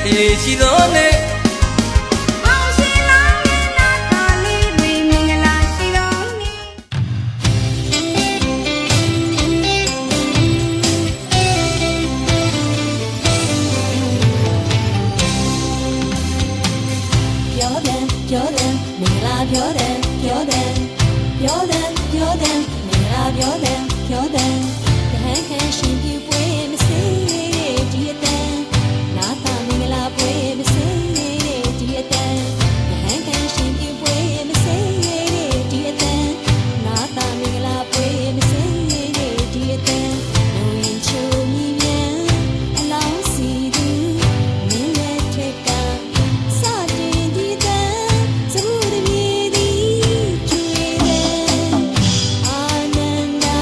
ရှိသောနေ့အောင်ရှင်လောင်းရဲ့နာတာလေးတွေမင်္ဂလာရှိသောနေ့ပြောတယ်ပြောတယ်မင်္ဂလာပြောတယ်ပြောတယ်ပြောတယ်ပြောတယ်မင်္ဂလာပြောတယ်ပြောတယ်တဟန်ခံရှင်ပြပွဲမစင်းဒီအတန်နာတာမင်္ဂလာပွဲမစင်းဒီအတန်တဟန်ခံရှင်ပြပွဲမစင်းဒီအတန်နာတာမင်္ဂလာပွဲမစင်းဒီအတန်နိုးရင်ချိုမြည်မြန်အလောင်းစီသူမင်းရဲ့ထက်ကစတင်ဒီတန်စမှုတပြေသည်ကျွေတယ်အာနန္ဒာ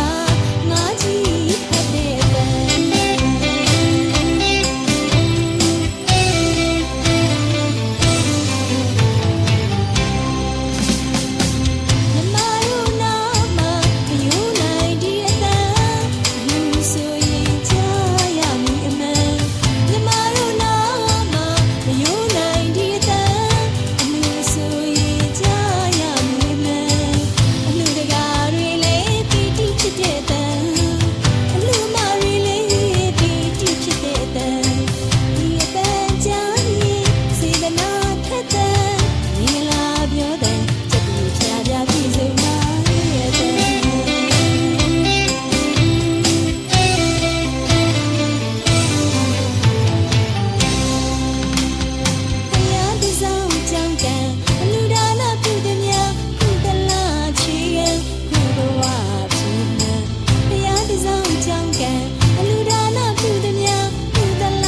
ငါကြီးဖတ်တဲ့တန်မမတို့နာမမယုံနိုင်ဒီအတန်လူဆိုရင်ကြားရမည်အမှန်မမတို့နာမမယုံနိုင်ဒီအတန်အလူဆိုရင်ကြားရမည်အမှန်အလူတကာတွေလည်းပီတိဖြစ်တဲ့တန်အလူမတွေလည်းပီတိဖြစ်တဲ့တန်ဒီအတန်ကြားရင်စေတနာထက်တန်မင်္ဂလာပြောတဲ့စက်ကူဖြာဖြာပြည့်စုံပါရဲ့တန်ဘုရားတစောင်းကြောင့်ကံအလူဒါနပြုသည်များကုသလချေရန်ခုဘဝဖြစ်မှန်ဘုရားတစောင်းကြောင့်ကံအလူဒါနပြုသည်များကုသလ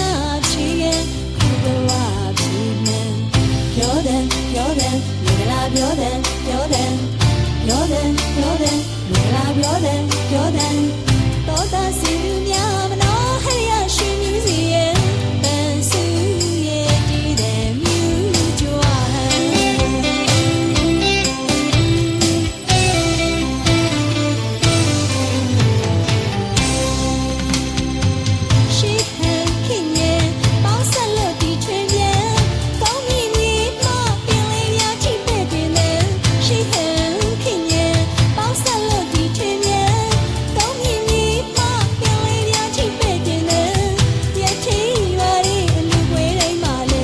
ချေရန်ခုဘဝဖြစ်မှန်ပြောတယ်ပြောတယ်မင်္ဂလာပြောတယ်ပြောတယ်ပြောတယ်ပြောတယ်မင်္ဂလာပြောတယ်ပြောတယ်တောတာစီများမနောဟရိယရှင်မြူစီရဲ့ပန်းစုရဲ့တည်တဲ့မြူကြွားဟန်ရှိဟန်ခင်ရဲ့ပေါင်းဆက်လို့ဒီထွေပြန်ကောင်းမြင်မြင်မှပင်လေးများချိပဲ့တင်တယ်ရှိဟန်ခင်ရဲ့ပေါင်းဆက်လို့ဒီထွေပြန်ကောင်းမြင်မြင်မှပင်လေးများချိပဲ့တင်တယ်ပြည့်ချီရွာရဲ့အလူပွဲတိုင်းမှာလေ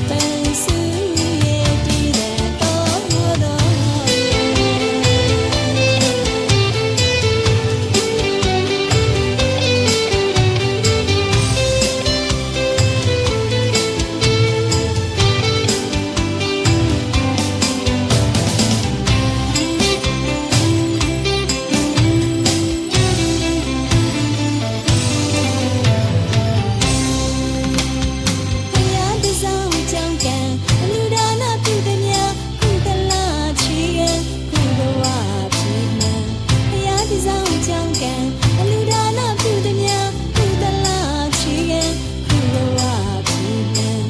ပန်းစုရဲ့တည်တဲ့တော်တော်ဘုရားတစောင်းကြောင့်ကံအလူဒါနပြုသည်များကုသလချေရန်ခုဘဝဖြစ်မှန်ဘုရားတစောင်းကြောင့်ကံအလူဒါနပြုသည်များကုသလချေရန်ခုဘဝဖြစ်မှန်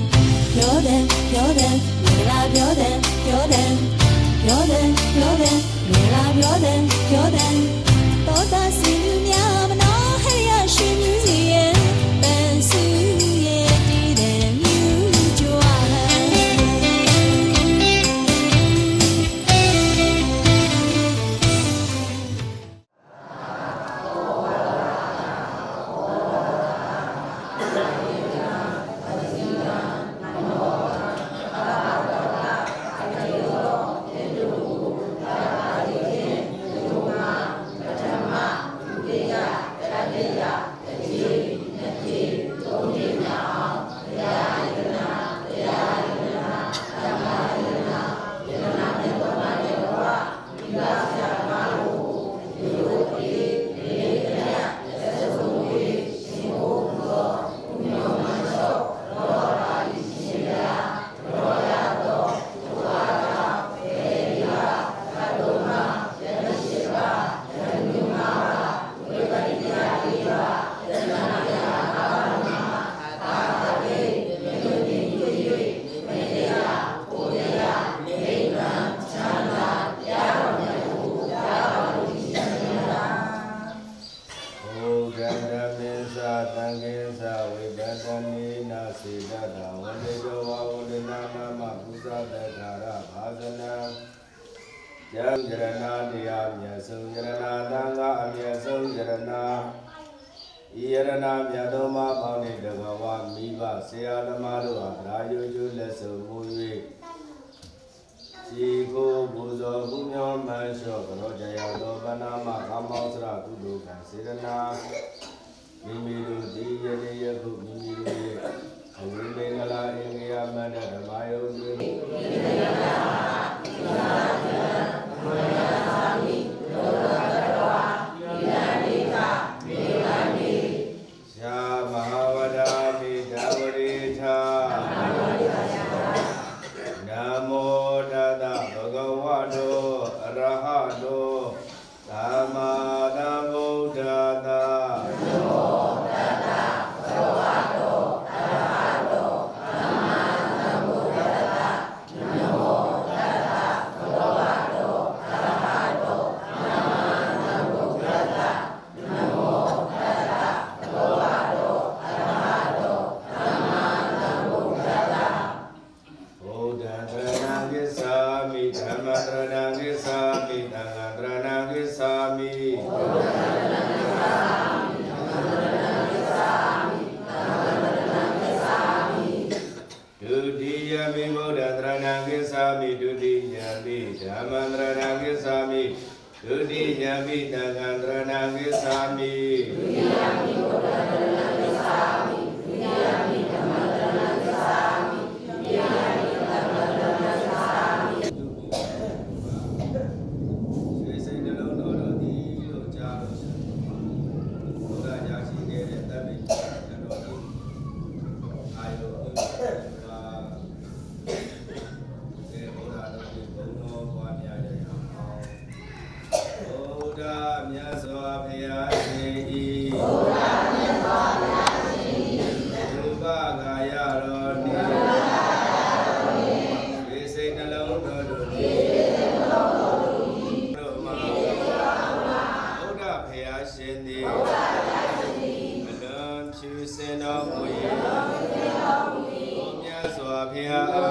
ပြောတယ်ပြောတယ်မင်္ဂလာပြောတယ်ပြောတယ်ပြောတယ်ပြောတယ်မင်္ဂလာပြောတယ်ပြောတယ်တောတာစီများမနောဟရိယရှင်မြူစီရဲ့ပန်းစုရဲ့တည်တဲ့မြူကြွားဟန် ရမေသာသံဃေသာဝိပဿနေနာစေတတဝန္တေတောဝဝန္တေနာမမပုဇာတထာရဘာဇနာယံယရဏတရားမြတ်ဆုံးယရဏသံဃာအမြတ်ဆုံးယရဏဤယရဏမြတ်တော်မှာပေါင်းတဲ့တကဝမိဘဆရာသမားတို့အားရာယုကျလက်ဆုံးမူ၍ဒီကိုဘူဇောဘုညောမန်လျှောကရောကြရသောဗန္နာမကာမောစရကုသိုလ်ကံစေရနာမိမိတို့ဒီယနေ့ယခုမိမိတို့ရဲ့အဝိမင်္ဂလာအင်္ဂယမန္တဓမ္မယုတ်တွေရှာမဟာဝဒာမိဓဝရိထာနမောတတဘဂဝတောအရဟတောသမ္မာသမ္ဗုဒ္ဓတာနမောတတဘဂဝတောအရဟတောသမ္မာသမ္ဗုဒ္ဓတာနမောတတဘဂဝတောအရဟတောသမ္မာသမ္ဗုဒ္ဓတာနမောတတဘဂဝတောအရဟတောသမ္မာသမ္ဗုဒ္ဓတာဘုဒ္ဓံတရဏံကိစ္ဆာမိဓမ္မတရဏံကိစ္ဆာမိသံဃံတရဏံကိစ္ဆာမိဘုဒ္ဓံတရဏံကိစ္ဆာမိဓမ္မတရဏံကိစ္ဆာမိသံဃံတရဏံကိစ္ဆာမိဒုတိယမိဘုဒ္ဓံတရဏံကိစ္ဆာမိဒုတိယမိဓမ္မတရဏံကိစ္ဆာမိဒုတိယမိသံဃံတရဏံကိစ္ဆာမိဒုတိယမိဘုဒ္ဓံတရဏံကိစ္ဆာမိဒုတိယမိဓမ္မတရဏံကိစ္ဆာမိဒုတိယမိသံဃံတရဏံကိစ္ဆာမိရွှေစိတ်နှလုံးတော်တို့သည်လို့ကြားလို့ဘုရားရရှိခဲ့တဲ့တပည့်တော်တို့အာယုပြုပါဒီဘုရားတော်ဒီဘုံတော်ပွားများရအောင်ဘုရားမြတ်စွာဘုရားရှင်ဤဘုရားမြတ်စွာဘုရားရှင်ဤဒုက္ခကာယတော်နိဒီစိတ်နှလုံးတော်တို့ဒီတို့မှာဘုရားဘုရားရှင်သည်အလုံးဖြူစင်တော်မူ၏မြတ်စွာဘုရားအာ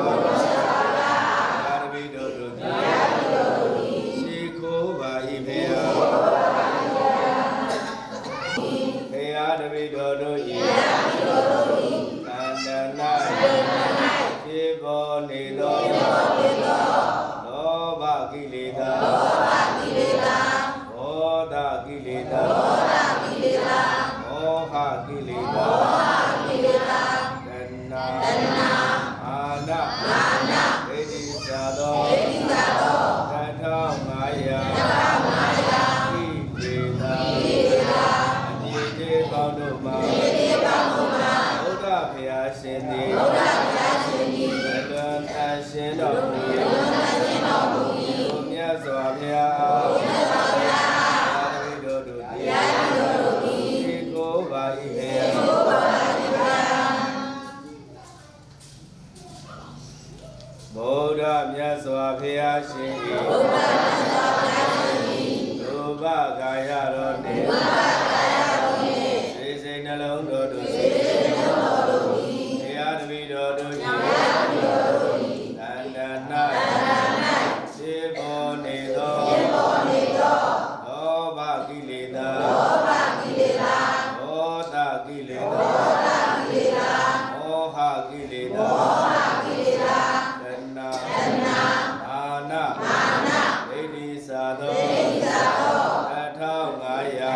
ရဘိတော်တို့သည်ရှိခိုးပါ၏ဘုရားဘုရားတပိတော်တို့၏သန္တနာဖြစ်ပေါ်နေသောလောဘကိလေသာဒေါသကိလေသာမောဟကိလေသာတဏှာအာနဒိဋ္ဌိသာသောသတ္ထ500ကိလေသာအမြင့်ကျေးပေါင်းတို့မှာဘုရားဘုရားရှင်သည်အလွန်တန်ရှင်းတော်မူ၏မြတ်စွာဘုရားအာရဘိတော်တို့သည်ရှိခိုးပါ၏ဘုရားဗုဒ္ဓမြတ်စွာဘုရားရှင်၏ရူပကာယတော်နှင့်စိတ်စိတ်နှလုံးတော်တို့ဘုရားတပည့်တော်တို့၏သန္တနာဖြစ်ပေါ်နေသောလောဘကိလေသာဒေါသကိလေသာမောဟကိလေသာတဏှာအာနဒိဋ္ဌိသာသောသတ္ထ500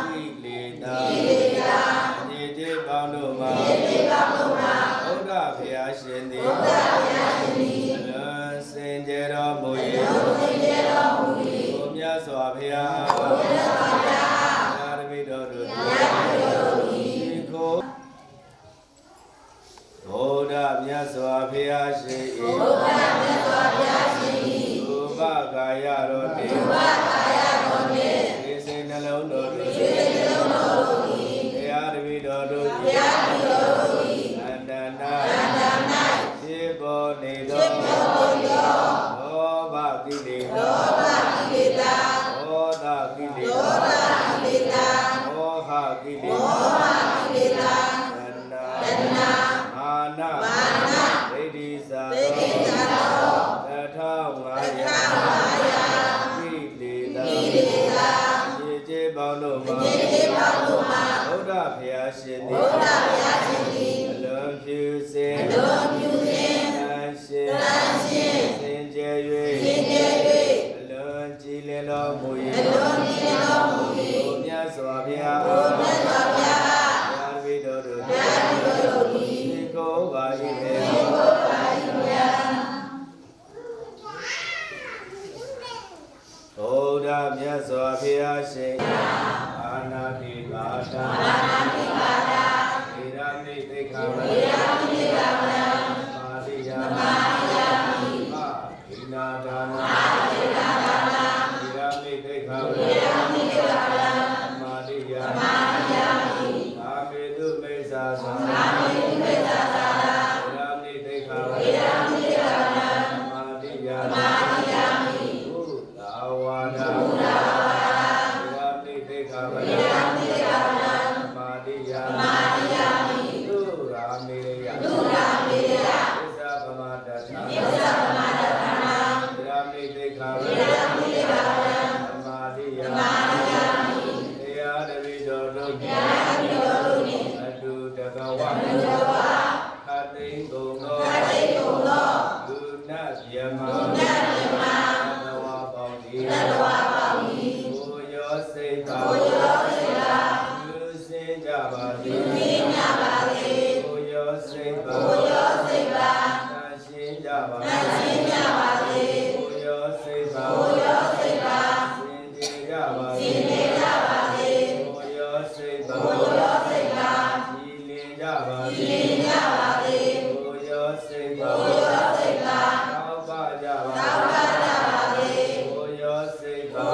ကိလေသာအညစ်အကြေးပေါင်းတို့မှာဘုရားဘုရားရှင်သည်အလွန်စင်ကြယ်တော်မူ၏ဘုမြတ်စွာဘုရားအာရဘိတော်တို့သည်ကိုဘုရားမြတ်စွာဘုရားရှင်၏ရူပကာယတော်နှင့်ဒီစိတ်နှလုံးတော်တို့ဘုရားတပည့်တော်တို့သန္တနာဖြစ်ပေါ်နေသောလောဘကိလေသာဒေါသကိလေသာမော ကိလေသာတဏ္ဍာမာနဒိဋ္ဌိသာသထာဝါယကိလေသာရေကျေပေါင်းတို့မှာဘုရားဖျားရှင်သည်အလွန်ဖြူစင်တန်ရှင်စင်ကြယ်၍အလွန်ကြည်လင်တော်မူ၏ဘုရားစွာဘုရားဘုရားဝိတော်တို့ဒီကိုယ်ပါ၏ဘုရားမြတ်စွာဘုရားရှင်အာနာတိပါဒာဣရမိသိက္ခာပဒမာတိယမိဣနာဒါနာဣရမိသိက္ခာပဒမာတိယအာမေတုမိစ္ဆာသံဣရမိသိက္ခာပဒမာတိယဘုသာဝါဒဣရမိသိက္ခာပဒမာတိယသုရာမေယသစ္စာပမတ္တနာဣရမိသိက္ခာပဒမာတိယတရားတပိတော်တို့အတုတကဝခတိန်ကုန်သောလူနတ်ယမသတဝါပေါင်းသည်ကိုရောစိတ်ပါလူစင်ကြပါစေကိုရောစိတ်ပါတန်ရှင်းကြပါစေကိုရောစိတ်ပါစင်ကြယ်ကြပါစေကိုရောစိတ်ပါကြည်လင်ကြပါစေကိုရောစိတ်ပါတောက်ပကြပါစေကိုရောစိတ်ပါ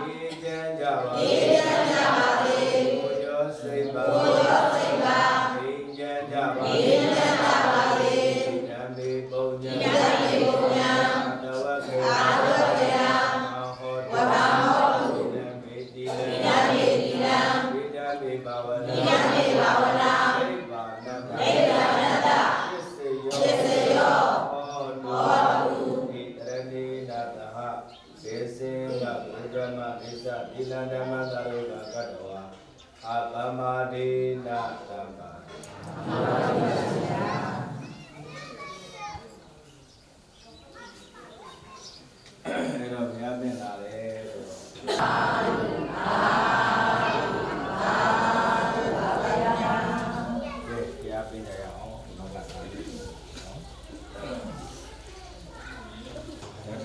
ဒီကျမ်းကြပါစေကိုရောစိတ်ပါဒီကျမ်းကြပါစေဓမ္မေပုံညာတဝခေမဟောတုဓမ္မေတိလံဝိဓမ္မေဘာဝနာနိဗ္ဗာနတပစ္စယောဟောတုဣတရဏိနာတဟဒေစေယဘုဒ္ဓမဣသတိလံဓမ္မသရုကကတ္တဝါအပမဒေနာတမ္မာအဲ့တော့ဘုရားပြင်လာတယ်ဆိုတော့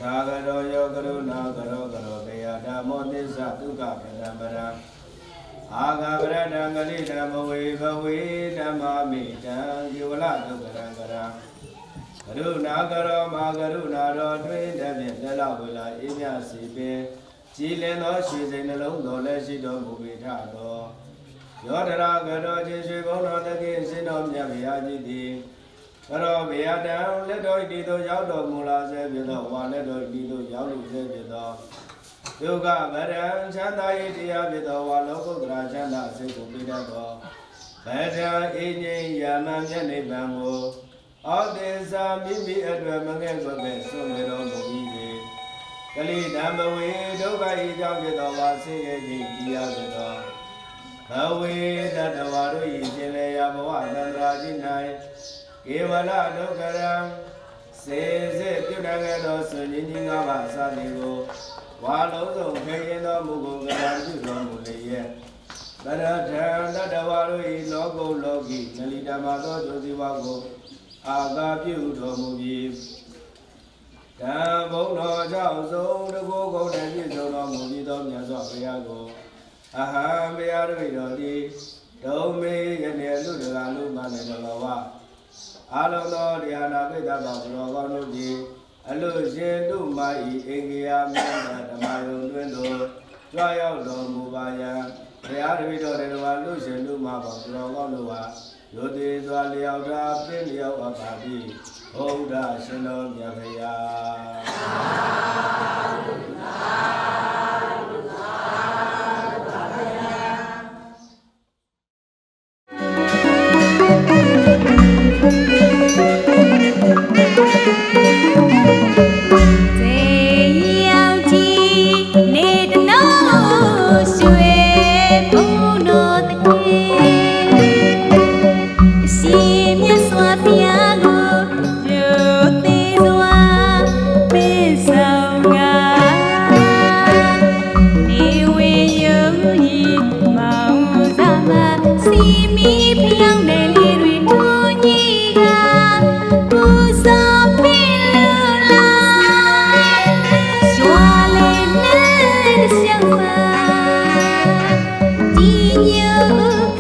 သာဂရောယောကရုဏာကရောကရောဘေယဓမ္မောသစ္စာဒုက္ခဗန္တပရံအာဂဗရဒံဂလိဓမ္မဝေဘဝေဓမ္မာမိတံကေဝလဒုက္ခရံကရံကရုဏာကရောမာကရုဏာရောတွင်တဖြင့်လက်လဝေလာအေးမြစီပင်ကြည်လင်သောရွှေစိန်နှလုံးတော်လည်းရှိတော်မူပေထသောယောဓရာကရောခြင်းရွှေဘုံတော်တကိရှင်တော်မြတ်ဗျာကြီးသည်ကရောဘေယတံလက်တော်ဤသို့ရောက်တော်မူလာစေဖြစ်သောဝါလက်တော်ဤသို့ရောက်လူစေဖြစ်သောဒုက္ခဗရံချမ်းသာ၏တရားဖြစ်သောဝါလောကုတ္တရာချမ်းသာစိတ်ကိုပြတတ်သောဗရံအင်းငြိမ်းယာမမြတ်နိဗ္ဗာန်ကိုအောသင်္စာမိမိအတွက်မငဲ့ကွယ်ပဲဆွမေတော်မူ၏ကလိဓမ္မဝေဒုက္ခဤကြောင့်ဖြစ်သောဝါဆင်းရဲခြင်းတရားဖြစ်သောဘဝေတတဝါတို့၏ရှင်လေယဘဝတန္တရာကြီး၌ကေဝလဒုက္ခရံစေစေပြုတတ်ခဲ့သောဆွေညင်းကြီးငါးပါးအစသည်ကိုဝါလုံးစုံခေရင်သောမူကိုကံပြုတော်မူလေရဲ့တရထံတတဝါတို့၏လောကုလောကီနလိဓမ္မသောဒုတိဝါကိုအာသာပြုတော်မူပြီးဓမ္မဘုံတော်ကြောင့်ဆုံးတကူကုန်တဲ့ပြည့်စုံတော်မူပြီးသောမြတ်စွာဘုရားကိုအဟံဘုရားတို့တော်သည်ဒုံမေယနေ့လူတကာလူမှလည်းတော်ဝါအာလုံးသောတရားနာပိဋကဘောင်တော်ကောင်းတို့သည်အလို့ရှင်တို့မာဤအင်္ဂယမြတ်ဓမ္မယုံတွင်တို့ကြွရောက်တော်မူပါယံဘုရားတပည့်တော်တော်လူရှင်တို့မှာဘောင်တော်ကောင်းတို့ဟာယုတိစွာလျောက်တာပြည့်လျောက်အပ်ပါသည်ဘုရားရှင်တော်မြတ်ဖရာ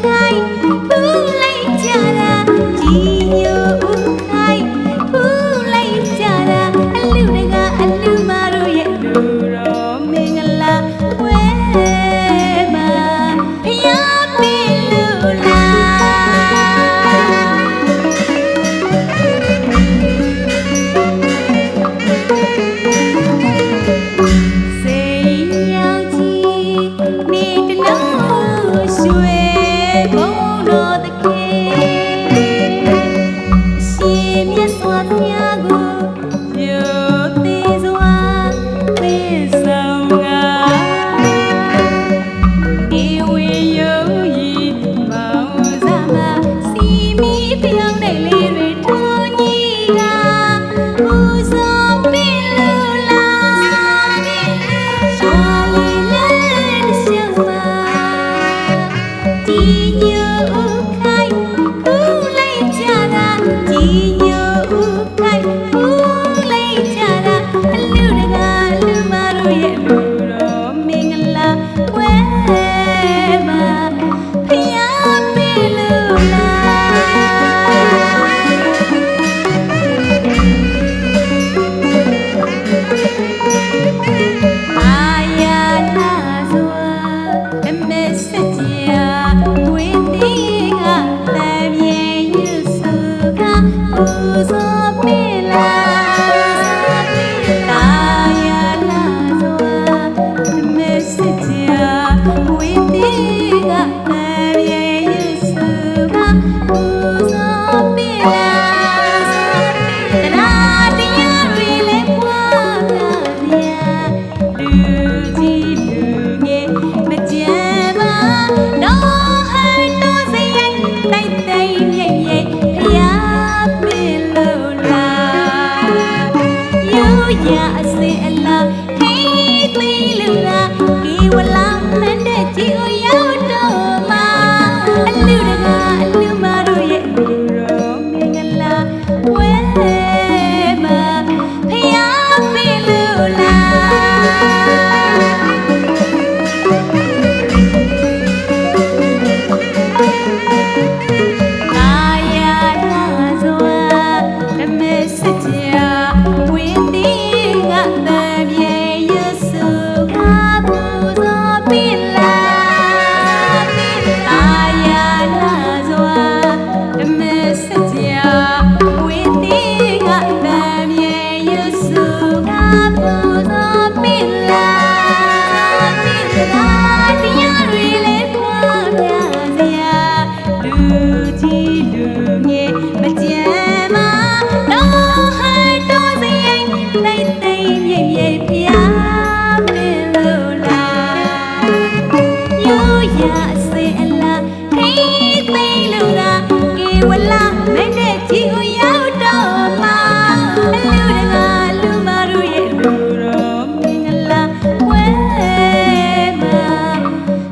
ခိုင်ဖူးလိုက်ကြတာကြီးညိုခိုင်ဖူးလိုက်ကြတာအလူတကအလူမတို့ရဲ့လူတော်မင်္ဂလာဝဲမှာဖျားပင်လူလားစိတ်ရောက်ကြီးနေတလို့ရွှေဘုံတော်တခေရှင်မြတ်စွာဘုရားကိုပြုသေးစွာသိဆောင်ကဧဝေယုဤမောင်စားမစီမီပြောင်းတဲ့လေးတွေထွန်ကြီးကပူဇော်ပင်လူလားရွာလေးလည်းရှောင်းမှာဒီညိုခိုင်ဖူးလိုက်ကြတာဒီညိုခိုင်ဖူးလိုက်ကြတာအလူတကအလူမတို့ရဲ့လူတော်မင်္ဂလာဝဲမှာဖျားပင်လူလားအာယာနာစွာအမေစကြဝိတိကတမ်းမြေယူစုကပူဇော်ပင်လားအာယာနာစွာအမေစကြဝိတိကတမ်းမြေယူစုကပူဇော်ပင်လားတရားတွေလည်းပွားများလူကြီးလူငယ်မကြမ်းပါတော့ဟန်တော့စရိုက်တိုက်တိုက်မြိတ်မြိတ်ဖျားပင်လို့လားယူရအစင်အလားခိသိလူလားဒီဝလာမန်းတဲ့ကြီးကိုရောက်တော့မှာအလူတကအလူမတို့ရဲ့လူတော်မင်္ဂလာဝဲမှာဖျားပင်လို့လားအာယာနာစွာအမေစကြဝိတိကတမ်းမြေယူစုကပူဇော်ပင်လားအာယာနာစွာအမေစကြဝိတိကတမ်းမြေယူစုကပူဇော်ပင်လားတရားတွေလည်းပွားများစရာလူကြီးလူငယ်မကြမ်းပါတော့ဟန်တော့စရိုက်တိုက်တိုက်မြိတ်မြိတ်ဖျားပင်လို့လားယူရအစင်အလားခိသိလို့လားကေဝလာမင်းတဲ့ကြီးကိုရောက်တော့မှာအလူတကအလူမတို့ရဲ့လူတော်မင်္ဂလာဝဲမှာ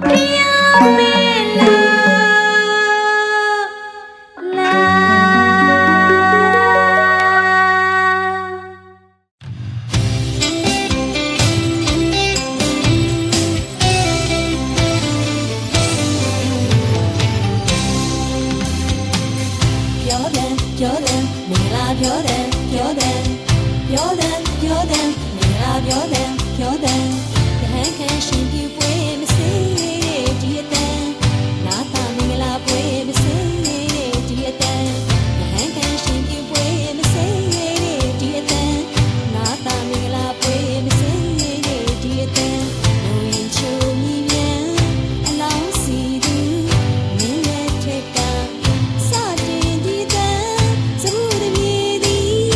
ဖျားပင်လို့လား ပြောတယ်မင်္ဂလာပြောတယ်ပြောတယ်ပြောတယ်ပြောတယ်မင်္ဂလာပြောတယ်ပြောတယ်တဟန်ခံရှင်ပြပွဲမစင်းနေတဲ့ဒီအတန်နာတာမင်္ဂလာပွဲမစင်းနေတဲ့ဒီအတန်တဟန်ခံရှင်ပြပွဲမစင်းနေတဲ့ဒီအတန်နာတာမင်္ဂလာပွဲမစင်းနေတဲ့ဒီအတန်လူရင်ချိုမြည်မြန်အလောင်းစီသူမင်းရဲ့ထက်ကစတင်ဒီတန်စမှုတပြေသည်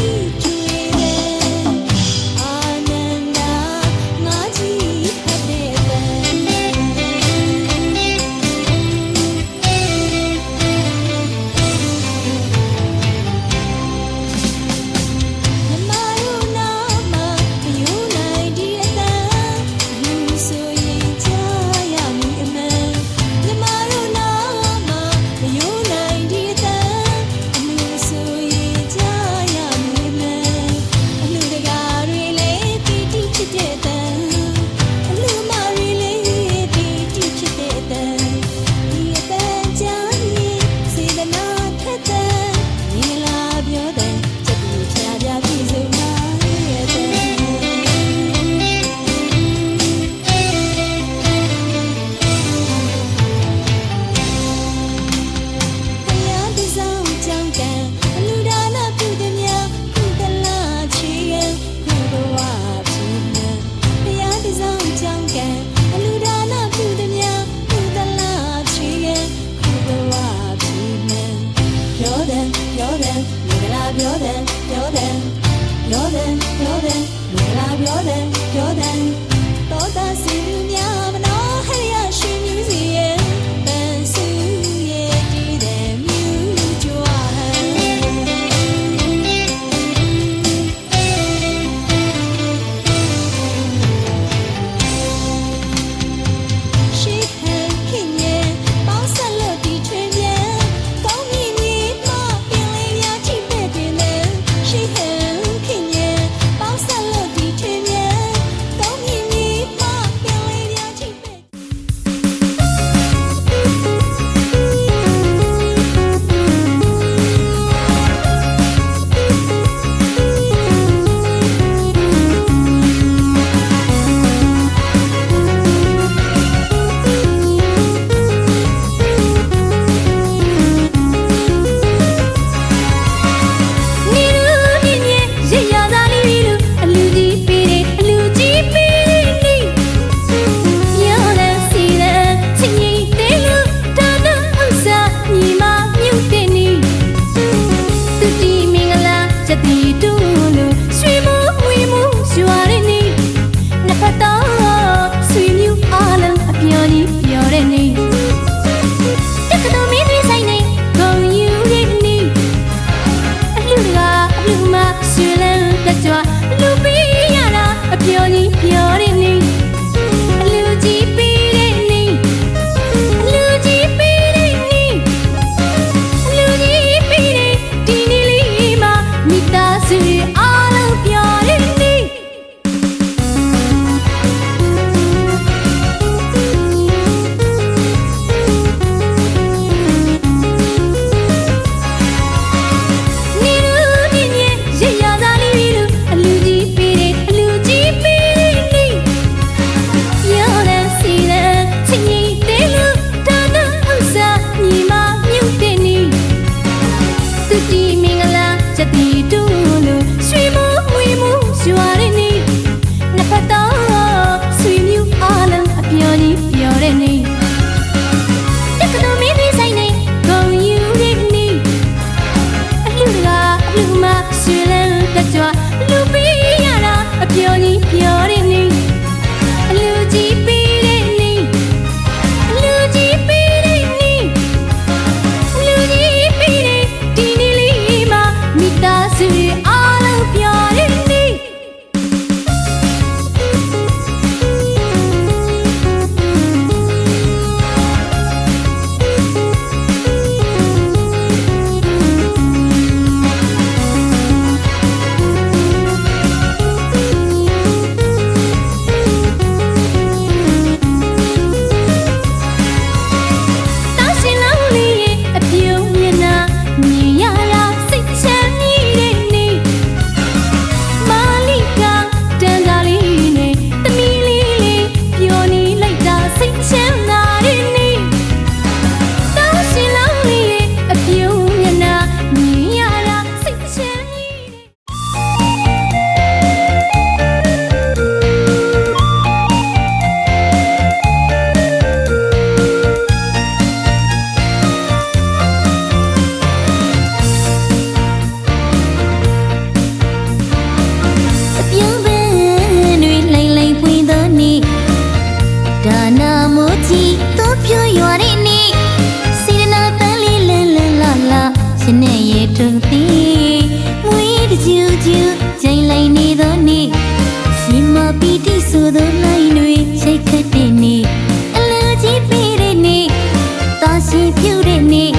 ရှိပြူတဲ့နေ့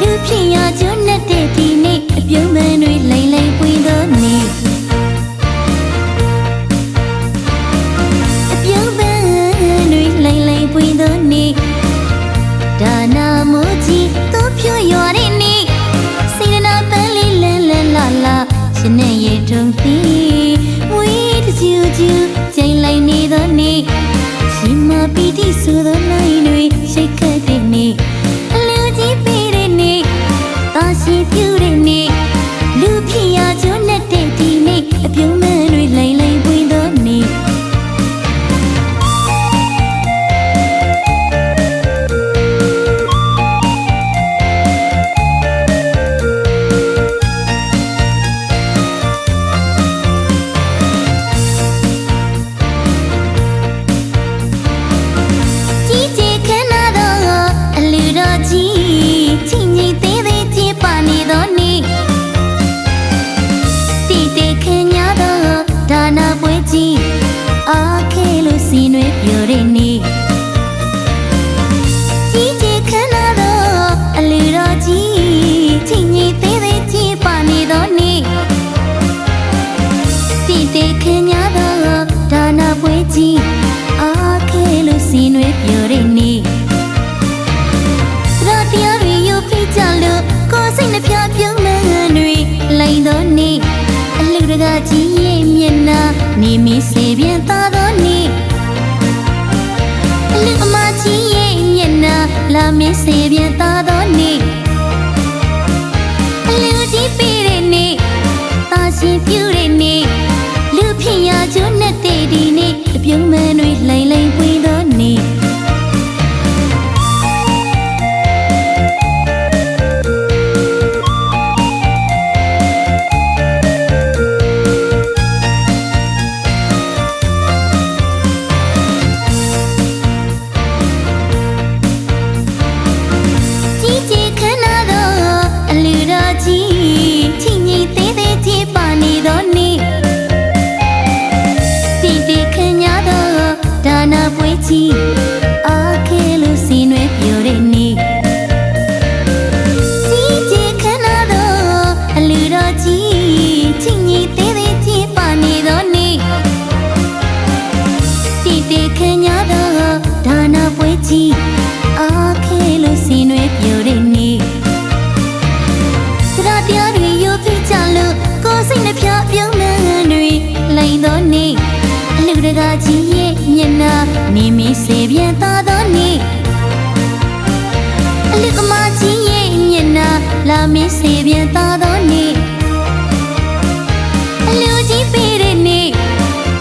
လူဖြစ်ရကျွတ်တဲ့ဒီနေ့အပြုံးမန်းတွေလိမ့်လိမ့်ပွင့်သောနေ့အပြုံးမန်းတွေလိမ့်လိမ့်ပွင့်သောနေ့ဒါနာမိုးကြီးသူ့ဖြူရွာတဲ့နေ့စေရနာပန်းလေးလန်းလန်းလာလာရှင်နဲ့ရေထုံပြီးဝေးတကျူကျူချိန်လိုက်နေသောနေ့ရှင်မပီတိဆိုသောနိုင်တွေရှိတ်ခတ်တဲ့နေ့အလူကြီးပေးတဲ့နေ့သာရှိပြူတဲ့နေ့လူဖြစ်ရကျွတ်တဲ့ဒီနေ့အပြုံးမန်းတွေလိမ့်လိမ့်ပွင့်သောနေ့အားခဲလို့စီနွေးပြောတဲ့နေ့ကြီးကြီးခဏတော့အလူတော်ကြီးချင်းကြီးသေးသေးကြီးပါနေတော့နေ့တိတိခင်များတော့ဒါနာပွဲကြီးအားခဲလို့စီနွေးပြောတဲ့နေ့ရတရားတွေယူပြီးကြလို့ကိုယ်စိတ်နှပြပြုံးမှန်းတွေလိန်တော့နေ့အလူတကာကြီးရဲ့မျက်နှာနေမီစေပြန်သားတော့နေ့အလူအမကြီးရဲ့မျက်နှာလာမီစေပြန်သားတော့နေ့အလူကြီးပေးတဲ့နေ့သာရှင်ပြူတဲ့နေ့လူဖြစ်ရကျွတ်တဲ့ဒီနေ့အပြုံးမန်းတွေလိမ့်လိမ့်ပွင့်တော့နေ့အားခဲလို့စီနွေးပြောတဲ့နေ့ကြီးကြီးခဏတော့အလူတော်ကြီးချင်းကြီးသေးသေးကြီးပါနေတော့နေ့တိတိခဏတော့ဒါနာပွဲကြီးအားခဲလို့စီနွေးပြောတဲ့နေ့သရတရားတွေယူပြီးကြလို့ကိုယ်စိတ်နှပြပြုံးမှန်းတွေလိမ့်တော့နေ့အလူတကာကြီးရဲ့မျက်နှာနေမီစေပြန်သားတော့နေ့အလူကမကြီးရဲ့မျက်နှာလာမီစေပြန်သားတော့နေ့အလူကြီးပေးတဲ့နေ့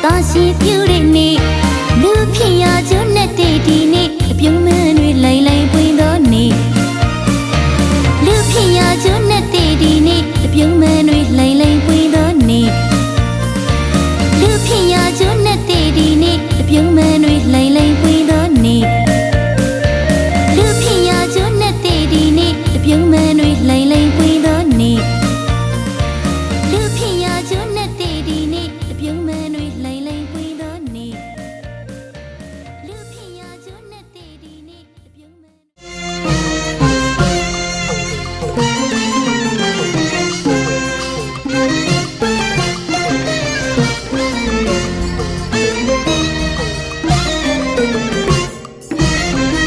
သာရှိပြူတဲ့နေ့လူဖြစ်ရကျွတ်တဲ့ဒီနေ့အပြုံးမန်းတွေလိမ့်လိမ့်ပွင့်တော့နေ့လူဖြစ်ရကျွတ်တဲ့ဒီနေ့အပြုံးမန်းတွေလိမ့်လိမ့်ပွင့်တော့နေ့လူဖြစ်ရကျွတ်တဲ့ဒီနေ့အပြုံးမန်းတွေလိမ့်လိမ့်ပွင့်တော့နေ့လူဖြစ်ရကျွတ်တဲ့ဒီနေ့အပြုံးမန်းတွေလိမ့်လိမ့်ပွင့်တော့နေ့လူဖြစ်ရကျွတ်တဲ့ဒီနေ့အပြုံးမန်းတွေလိမ့်လိမ့်ပွင့်တော့နေ့လူဖြစ်ရကျွတ်တဲ့ဒီနေ့အပြုံးမန်း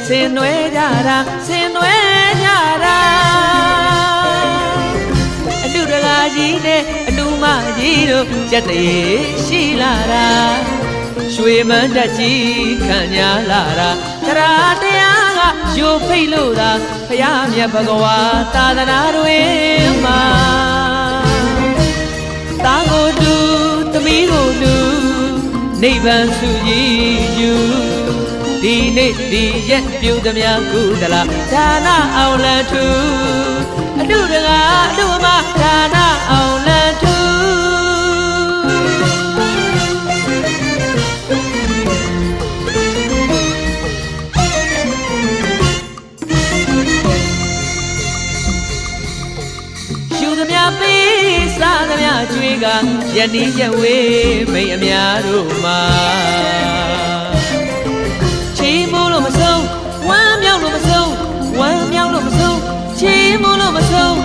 ဆင်နွဲကြတာဆင်နွဲကြတာအလူတကာကြီးနဲ့အလူမကြီးတို့ကြက်တရေရှိလာတာရွှေမန်းတက်ကြီးခံညာလာတာတရားတရားကယူဖိတ်လို့သာဖယားမြတ်ဘဂဝါသာသနာတွေမှာတာကိုတူသမီးကိုတူနိဗ္ဗာန်စုကြီးယူဒီနေ့ဒီရက်ပြုသမျှကုသလဒါနအောင်လန်ထူအတုတကာအတုမဒါနအောင်လန်ထူရှုသမျှပေးစားသမျှကျွေးက ယနေ့ရက်ဝေးမိတ်အများတို့မှာချီးမိုးလို့မဆုံးဝမ်းမြောက်လို့မဆုံးဝမ်းမြောက်လို့မဆုံးချီးမိုးလို့မဆုံး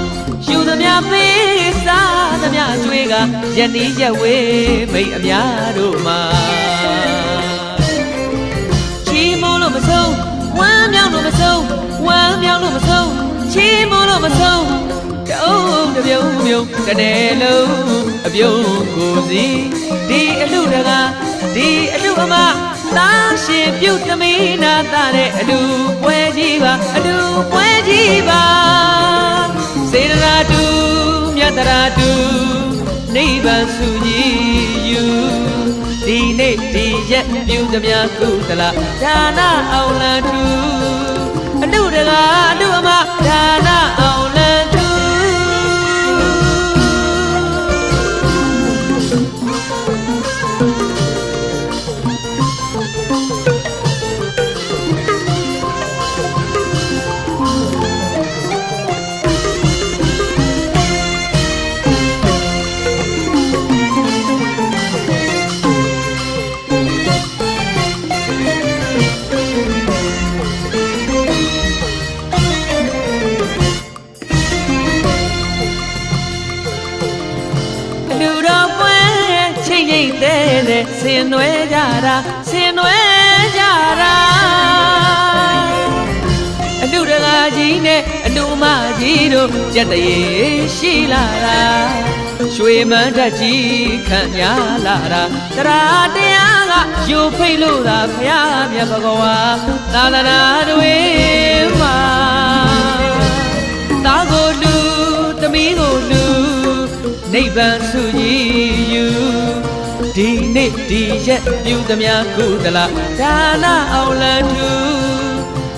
ယူသမျှပေးစားသမျှအကျွေးကယနေ့ရက်ဝေးမိတ်အများတို့မှာချီးမိုးလို့မဆုံးဝမ်းမြောက်လို့မဆုံးဝမ်းမြောက်လို့မဆုံးချီးမိုးလို့မဆုံးတုံးတပြုံးပြုံးတနေ့လုံးအပြုံးကိုစီဒီအလူတကားဒီအလူအမသားရှင်ပြုတ်သမီးနာတာတဲ့အလူပွဲကြီးပါအလူပွဲကြီးပါစေတနာတူမြတ်တရာတူနိဗ္ဗာန်စုကြီးယူဒီနေ့ဒီရက်ပြုသမျှကုသလဒါနအောင်လန်တူအလူတကားအလူအမဒါနအောင်လန်တူဆင်နွယ်ကြတာဆင်နွယ်ကြတာအလူတကားကြီးနဲ့အလူမကြီးတို့ကြက်တရေရှိလာတာရွှေမန်းတက်ကြီးခံရလာတာတရားတရားကယူဖိတ်လို့သာဖယားမြတ်ဘဂဝါသာသနာတွေမှာသားကိုလူသမီးကိုလူနိဗ္ဗာန်စုကြီးယူဒီနေ့ဒီရက်ပြုသမျှကုသလဒါနအောင်လန်ထူ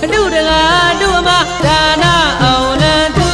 အလူတကားလူအမဒါနအောင်လန်ထူ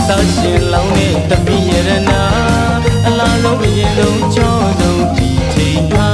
သာရှင်လောင်းနဲ့တပိယရနာအလားဆုံးအရင်ဆုံးချောဆုံးဒီချိန်မှာ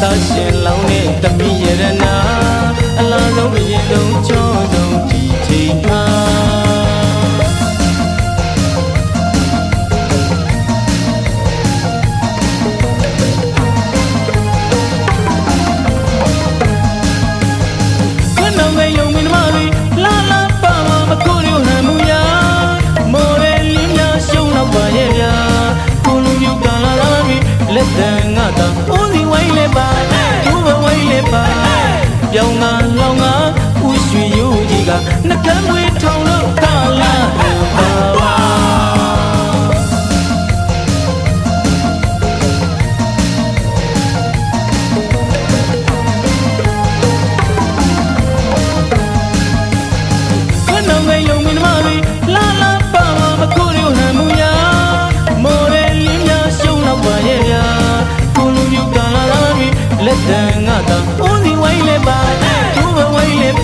သာရှင်လောင်းနဲ့တပိယရနာအလားဆုံးအရင်ဆုံးချောဆုံးဒီချိန်မှာခဏငယ်ယုံမင်းမလေးလာလာပါမမကိုရဟန်မူယာမော်ရဲလင်းများရှုံးတော့ပါရဲ့ဗျာကိုလူယူကလာလာပြီးလက်တန်ငါတာဦးစီဝိုင်းလဲပါသူ့ဘဝိုင်းလဲပါပြောင်းငါလောင်ငါဦးရွှေရိုးကြီးကနှကမ်းမွေးထောင်လို့ကာလာပါခဏငယ်ယုံမင်းမလေးလာလာပါမကိုရဟန်မူယာမော်ရဲလင်းများရှုံးတော့ပါရဲ့ဗျာကိုလူယူကလာလာပြီးလက်တန်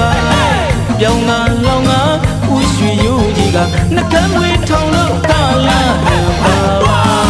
ပါပြောင်းငါလောင်ငါဥရွှေရိုးကြီးကနှကမ်းမွေးထောင်လို့ကာလာပါ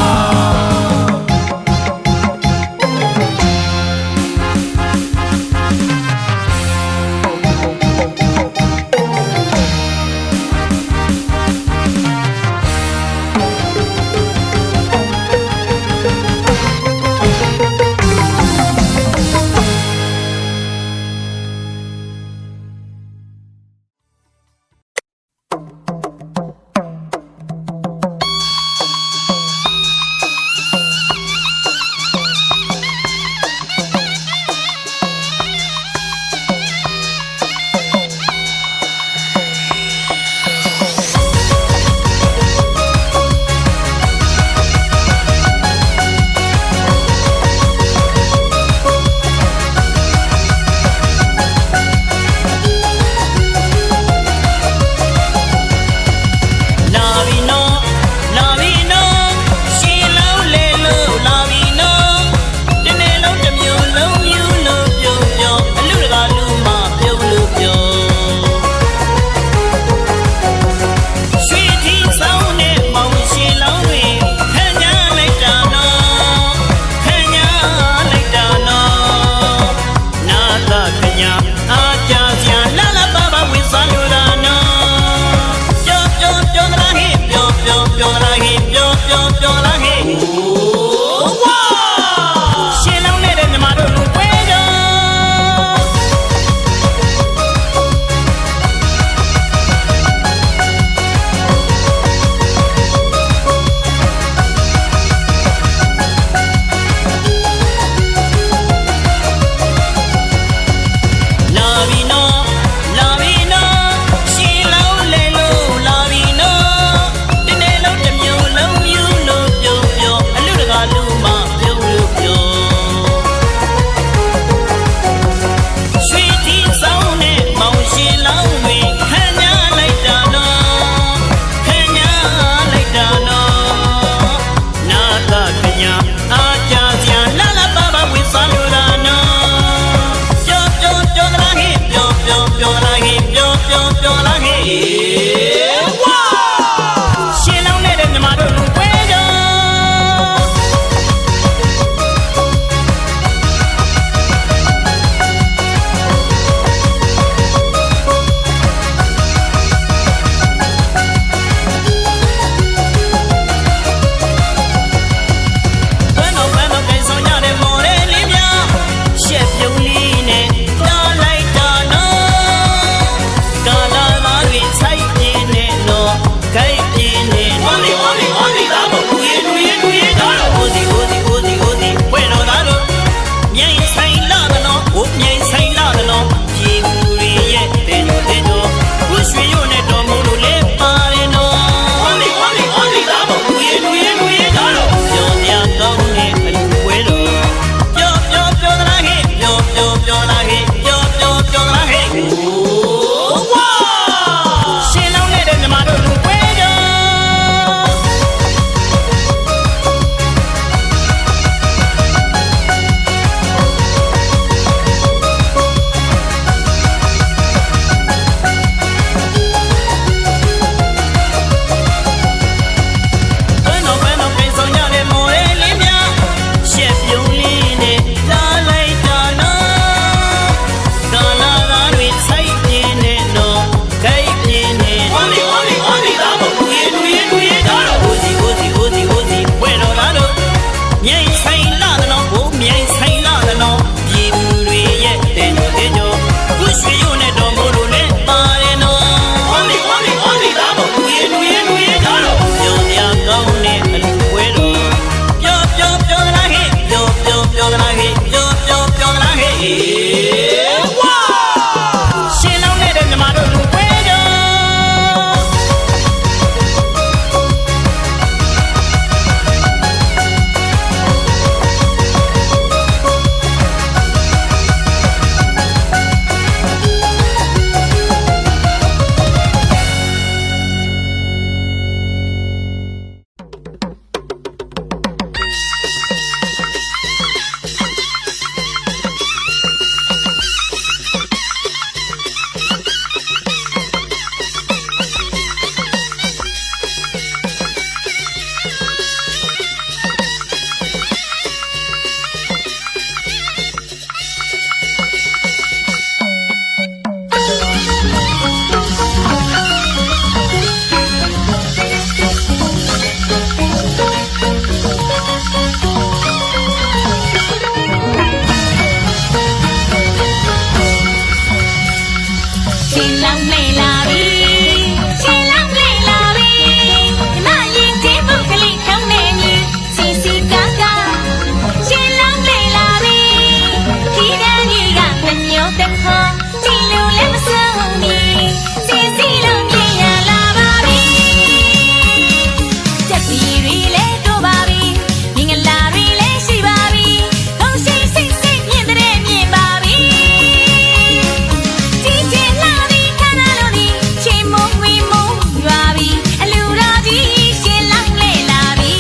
ဆိုင်ပြင်း ရှင်လောင်းလေလာပြီရှင်လောင်းလေလာပြီမရင်ချင်းမှုကလေးထုံးနေညီစီစီကားကားရှင်လောင်းလေလာပြီဒီတန်းကြီးကမညိုတဲ့ခေါ်ဒီလိုလည်းမဆုံးမီစီစီလုံးမြင်ရလာပါပြီချက်တီရီလေးတို့ပါပြီမင်္ဂလာရီလေးရှိပါပြီကောင်းရှိစိတ်စိတ်မြင်တဲ့မြင်ပါပြီဒီကျင်လာပြီခဏလုံးဒီချင်းမုံဝေမုံရွာပြီအလူတော်ကြီးရှင်လောင်းလေလာပြီ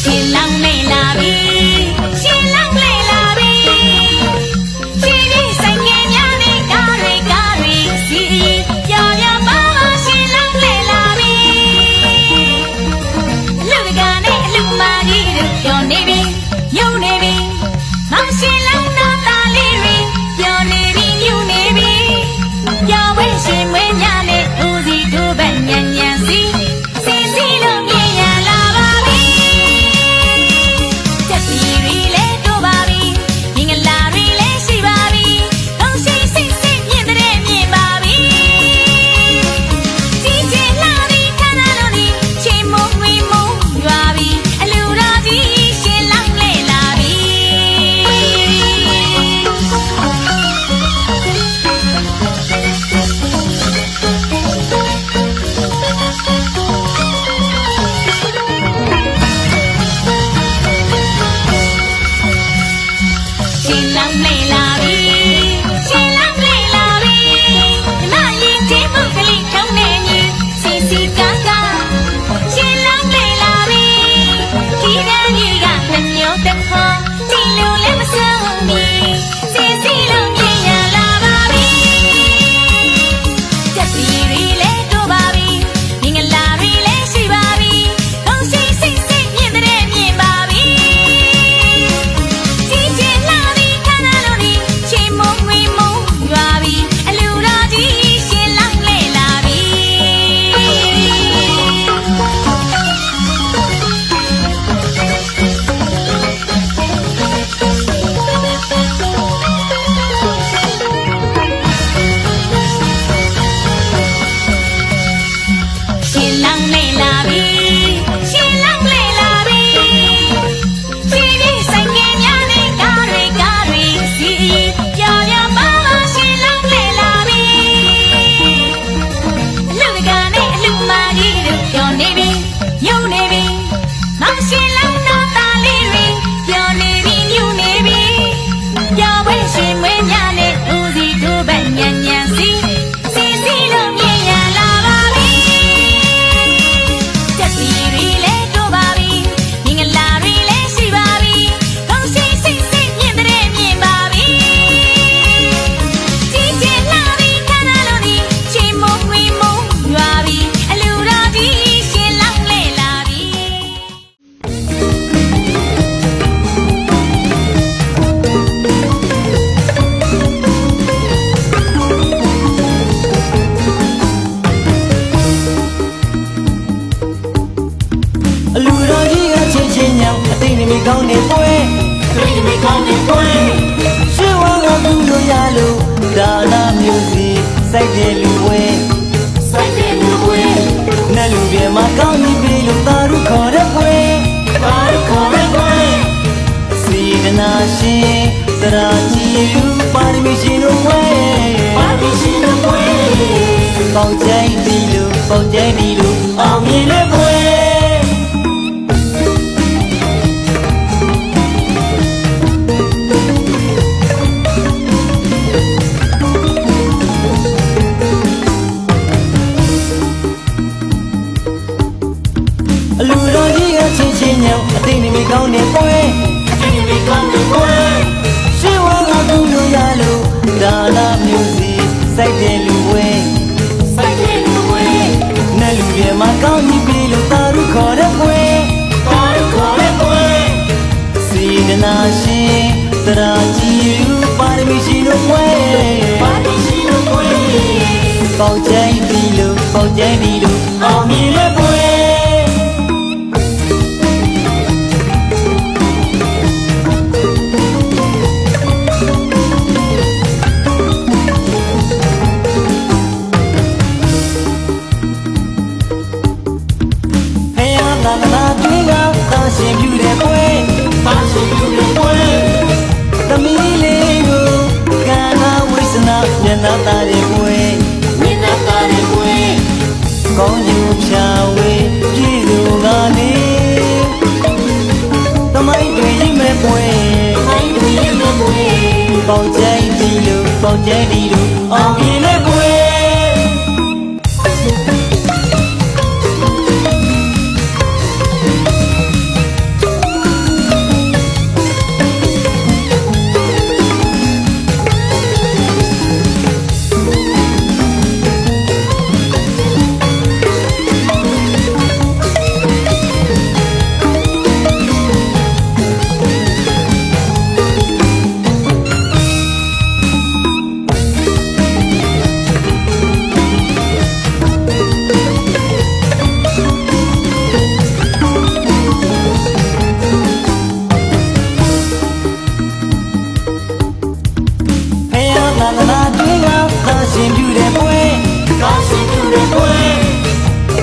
ရှင်လောင်းလေလာပြီရှင်လောင်းလေလာပြီရှင်ဒီဆိုင်ငယ်များနဲ့ကားတွေစီပြောင်ပြောင်ပါပါရှင်လောင်းလေလာပြီအလူတကာနဲ့အလူမကြီးတို့ပြောနေပြီညုံနေပြီမရှင်လောင်းတော့တာလေးတွေပြောနေပြီညုံနေပြီပြောဝဲရှင်မွေးများနဲ့ဦးစီတို့ဘက်ညံညံစီစီလုံးမြင်ရလာပါပြီချက်တီရီလေးတို့ပါပြီမင်္ဂလာရီလေးရှိပါပြီကောင်းရှိစိတ်စိတ်မြင်တဲ့မြင်ပါပြီဒီကျင်လာပြီခဏလုံးဒီချင်းမုံဝေမုံရွာပြီအလူတော်ကြီးရှင်လောင်းလေလာပြီရှင်လောင်းလေလာပြီရှင်လောင်းလေလာပြီမရင်ချင်းမှုကလေးထုံးနေညီစီစီကားကားရှင်လောင်းလေလာပြီဒီတန်းကြီးကမညိုတဲ့ခေါ်ဒီလိုလည်းမဆုံးမီစီစီလုံးမြင်ရလာပါပြီချက်တီရီလေးတို့ပါပြီမင်္ဂလာရီလေးရှိပါပြီကောင်းရှိစိတ်စိတ်မြင်တဲ့မြင်ပါပြီဒီကျင်လာပြီခဏလုံးဒီချင်းမုံဝေမုံရွာပြီအလူတော်ကြီးရှင်လောင်းလေလာပြီရှင်လောင်းလေလာပြီရှင်လောင်းလေလာပြီရှင်ဒီဆိုင်ငယ်များနဲ့ကားတွေစီပြောင်ပြောင်ပါပါရှင်လောင်းလေလာပြီအလူတကာနဲ့အလူမကြီးတို့ပြောနေပြီညုံနေပြီမရှင်လောင်းတော့တာလေးတွေပြောနေပြီညုံနေပြီပြောဝဲရှင်မွေးများနဲ့ဦးစီတို့ဘက်ညံညံစီလုံးမြင်ရလာပါပြီချက်တီရီလေးတို့ပါပြီမင်္ဂလာရီလေးရှိပါပြီကောင်းရှိစိတ်စိတ်မြင်တဲ့မြင်ပါပြီဒီကျင်လာပြီခဏလုံးဒီချင်းမုံဝေမုံရွာပြီအလူတော်ကြီးရှင်လောင်းလေလာပြီအလူတော်ကြီးကချင်းချင်းညောင်အသိနေမိကောင်းနေပွဲအသိနေမိကောင်းနေပွဲရှေ့ဝါကကူလို့ရလို့ဒါနာမျိုးစီစိုက်တယ်လူပွဲနဲ့လူပြေမှာကောင်းနေပြီလို့သာရုခေါ်တဲ့ပွဲစီဒနာရှင်တရာကြီးလူပါရမီရှင်တို့ပွဲပေါက်ကြိုင်ပြီလို့အောင်မြင်တဲ့ပွဲ အလူတော်ကြီးကချင်းချင်းညောင်အသိနေမိကောင်းနေပွဲရှေ့ဝါကကူလို့ရလို့ဒါနာမျိုးစီစိုက်တယ်လူဝဲနဲ့လူပြေမှာကောင်းပြီလို့သာရုခေါ်တဲ့ပွဲစီဒနာရှင်တရာကြီးလူပါရမီရှင်တို့ပွဲ ပေါက်ကျိုင်းဒီလိုပေါက်ကျိုင်းဒီလိုအောင်မြင်တဲ့ပွဲရှင်ပြူတဲ့ပွဲပါရှင်ပြူတဲ့ပွဲသမီးလေးကိုကံနာဝိစနာမျက်နှာသားတဲ့ပွဲမျက်နှာသားတဲ့ပွဲကောင်းကျိုးဖြာဝေးပြည်သူကလေးသမိုင်းတွေရမဲ့ပွဲသမိုင်းတွေရမဲ့ပွဲပေါင်ကျိုင်းဒီလိုပေါင်ကျိုင်းဒီလိုအောင်မြင်တဲ့ပွဲ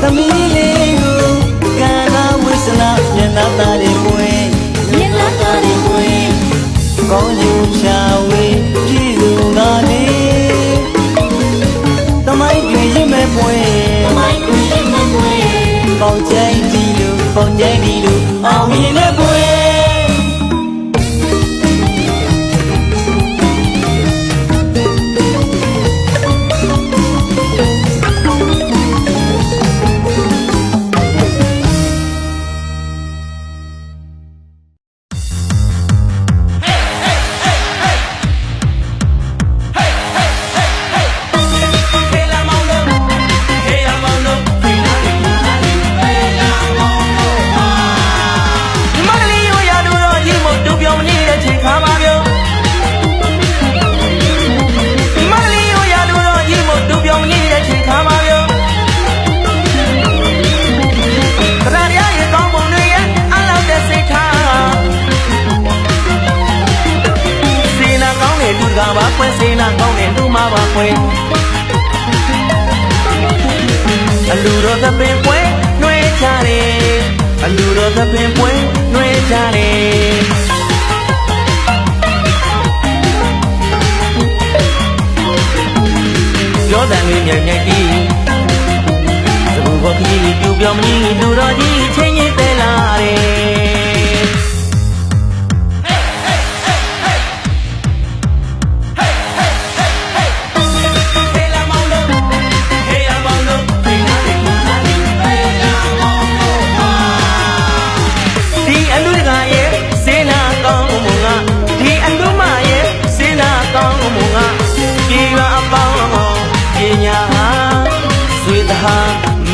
သမီးလေးကိုကံနာဝိစနာမျက်နှာသားတဲ့ပွဲမျက်နှာသားတဲ့ပွဲကောင်းကျိုးဖြာဝေးပြည်သူကလေးသမိုင်းတွေရမဲ့ပွဲသမိုင်းတွေရမဲ့ပွဲပေါင်ကျိုင်းဒီလိုပေါင်ကျိုင်းဒီလိုအောင်မြင်တဲ့ပွဲဘာခွင့်စေနာကောင်းတဲ့လူမပါခွင့်အလူတော်သပင်ပွဲနှွေးချတယ်အလူတော်သပင်ပွဲနှွေးချတယ်ပြောတယ်လေးမြဲမြဲကြီးသဘူဘောကြီးပြူပြောမကြီးလူတော်ကြီးချင်းချင်းတဲလာတယ်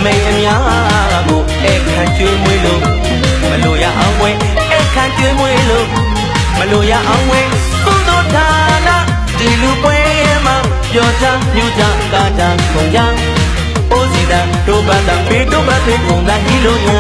မိတ်အများကိုအခန့်ကျွေးမွေးလို့မလို့ရအောင်ဝင်အခန့်ကျွေးမွေးလို့မလို့ရအောင်ဝင်ကုသိုလ်ဌာနဒီလူပွဲမှာပြောချညူချကာတာကုန်ကြအိုးစီတာတို့ဘာသာပေတို့ဘာတွေကုန်တာဟီလို့ည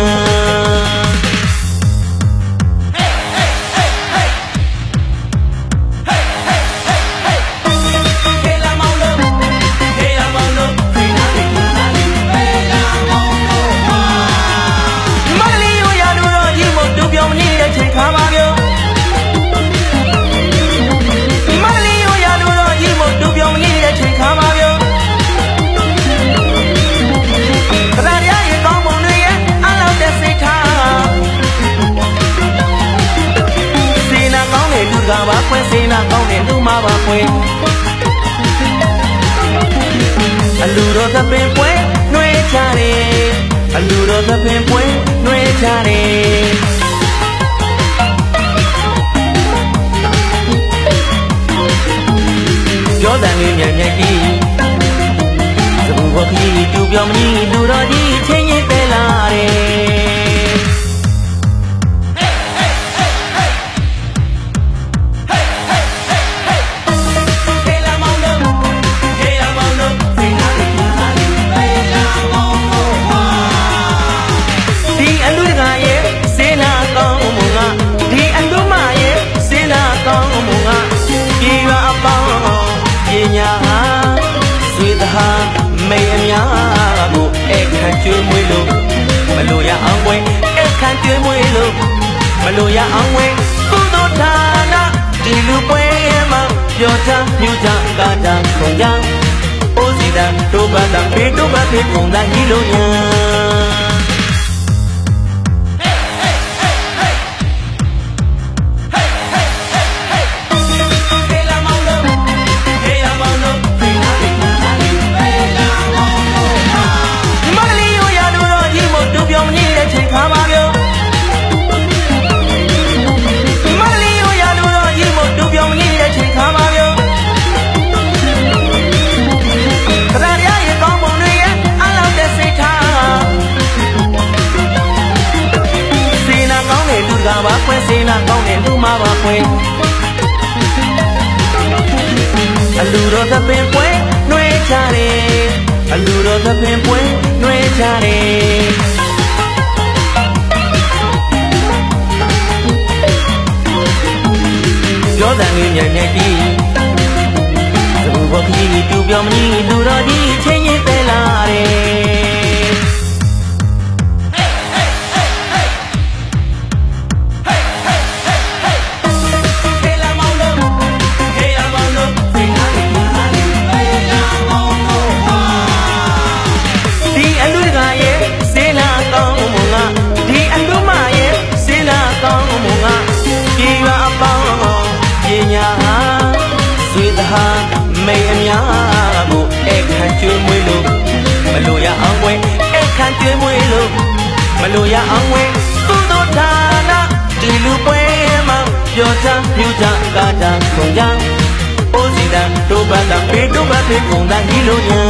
ာဘာခွင့်စေနာကောင်းတဲ့လူမပါခွင့်အလူတော်သပင်ပွဲနှွေးချတယ်အလူတော်သပင်ပွဲနှွေးချတယ်ပြောတယ်လေးမြဲမြဲကြီးသဘူဘောကြီးပြူပြောမကြီးလူတော်ကြီးချင်းချင်းတဲလာတယ်မ အခန့်ကျွေးမွေးလို့မလို့ရအောင်ဝဲအခန့်ကျွေးမွေးလို့မလို့ရအောင်ဝဲကုသိုလ်ဌာနဒီလူပွဲမှာပြောချမြူချကားချခုံချအိုးစီတန်တို့ဘာသာဖေတို့ဘာဖေပုံသားကြီးလို့ညာခွဲစေနာကောင်းတဲ့လူမပါခွဲအလူတော်သပင်ပွဲနှွေးချတယ်အလူတော်သပင်ပွဲနှွေးချတယ်ပြောတဲ့ငွေညံ့ညံ့တီးသူ့ဘောကြီးတူပြောမကြီးလူတော်ကြီးချင်းချင်းပဲလာတယ်မေအများကိုအခန့်ကျွေးမွေးလို့မလို့ရအောင်ဝဲအခန့်ကျွေးမွေးလို့မလို့ရအောင်ဝဲကုသိုလ်ဌာနဒီလူပွဲမှာပြောချမြူချကားချခုံချအိုးစီတန်တို့ဘာသာဖေတို့ဘာဖေပုံသားကြီးလို့ညာ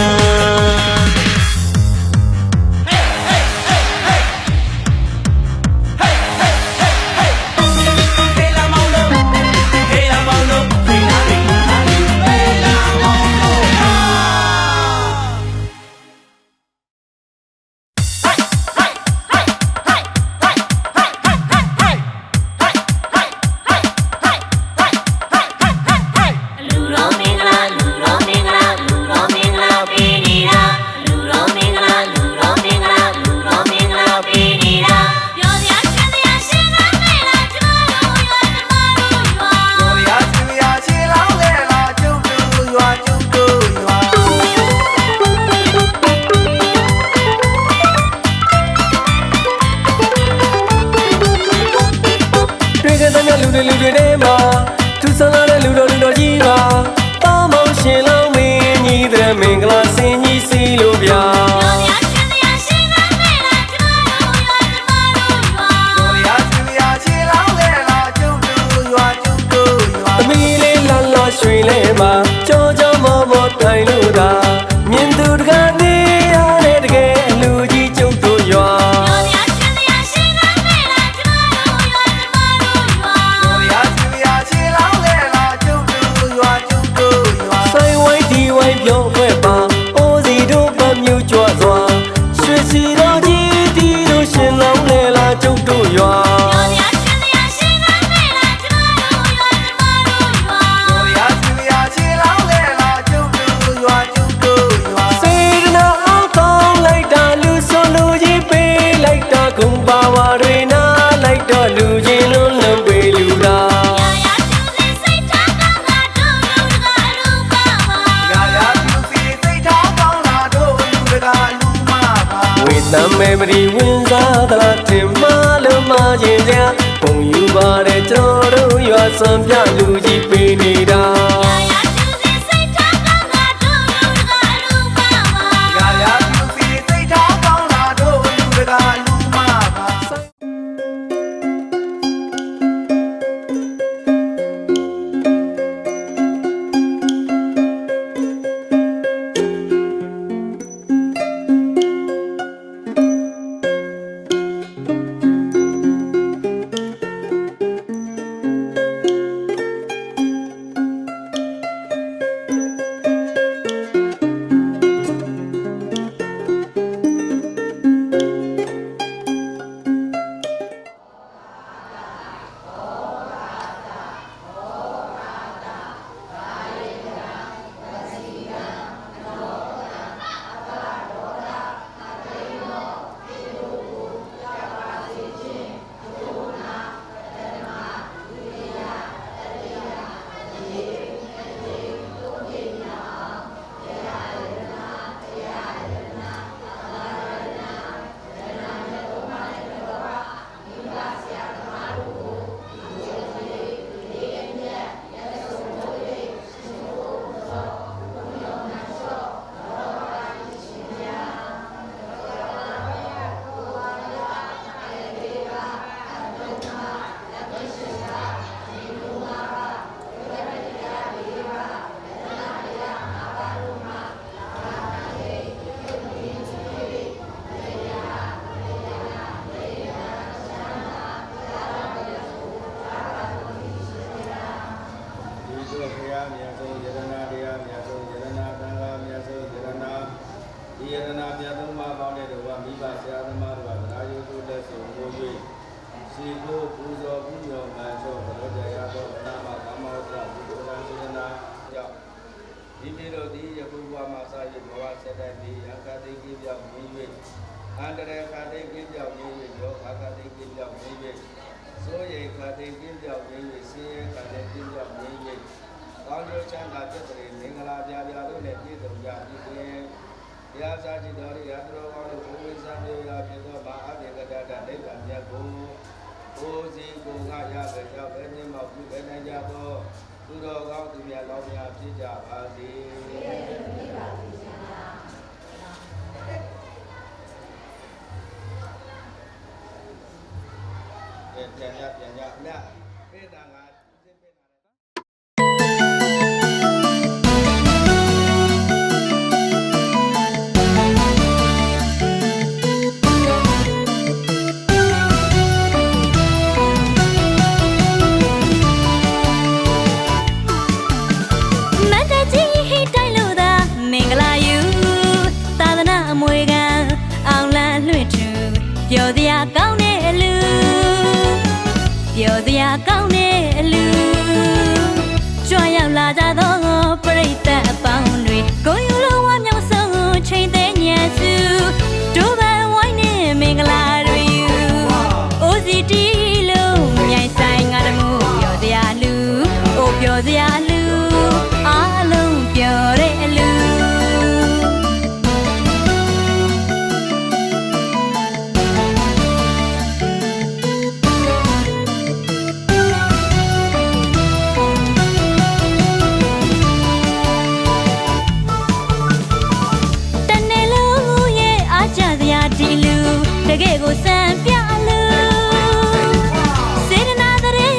လူတွေထဲမှာသူဆလာတဲ့လူတော်ကြီးပါတောင်းမောင်ရှင်လောင်းမင်းကြီးတဲ့မင်္ဂလာစင်ကြီးစီလို့ဗျာသမီးလေးလာလာရွှေလဲမှာကြောကြောမောမောတိုင်လို့သာမြင်သူတကားနေရတဲ့တကယ်လူကြီးကျုပ်တို့ရွာပြောခွဲပါအိုးစီတို့ပမြူကြွစွာရွှေစီတော်ကြီးတီတို့ရှင်လောင်းလေလာကျုပ်တို့ရွာစေတနာအောင်ကောင်းလိုက်တာလူဆိုလူကြီးပေးလိုက်တာဂုံပါဝါတွေနာလိုက်တော့လူချင်းလုံးလုံးပေးလူတာနမေမရီဝင်စားသလားတင်မလို့မခြင်းစရာပုံယူပါတဲ့ကျွန်တော်တို့ရွာစံပြလူကြီးပေးနေတာ ပဆရာသမားတို့ကတရားရုပ်တို့လက်စုံကို၍စီကိုပူဇော်ပူဇော်မှန်သောဘုရားတရားတော်နာမကမ္မောစကုသိုလ်စေနာကြောင့်ဒီနေ့တို့ဒီယခုဘဝမှာစာရေးဘဝဆက်တဲ့ဒီအကတိကိပြောင်းနေ၍အန္တရာယ်ခတိကိပြောင်းနေ၍ယောဂခတိကိပြောင်းနေ၍ဆိုရိခတိကိပြောင်းနေ၍စေရခတိကိပြောင်းနေ၍ကောင်းကျိုးချမ်းသာပြည့်စုံမင်္ဂလာပြာပြာတို့နဲ့ပြည့်စုံကြပြီတရားစာကြည်တော်ရသတော်ကောင်းတို့ဘုရားဆံပြေရာဖြစ်သောမဟာဒေကတတနိဗ္ဗာန်မြတ်ကိုကိုယ်စီကိုယ်ကရပဲကြောင့်ပဲမြတ်မောပြုပဲနိုင်ကြသောသူတော်ကောင်းသူများလောင်းများဖြစ်ကြပါစေပြန်ကြအမြပြေတာငါပြောစရာကောင်းတဲ့အလူပြောစရာကောင်းတဲ့အလူကြွရောက်လာကြသောပရိသတ်အပေါင်းတွေကိုယူလိုဝါမြောက်ဆုံးချိန်သေးညံစုဒုဗန်ဝိုင်းနဲ့မင်္ဂလာတွေယူ OCT လုံးမြိုင်ဆိုင်ငါတမှုပြောစရာလူအိုပြောစရာလူအားလုံးပြောတဲ့အလူတကယ်ကိုစံပြလူစေတနာတရေ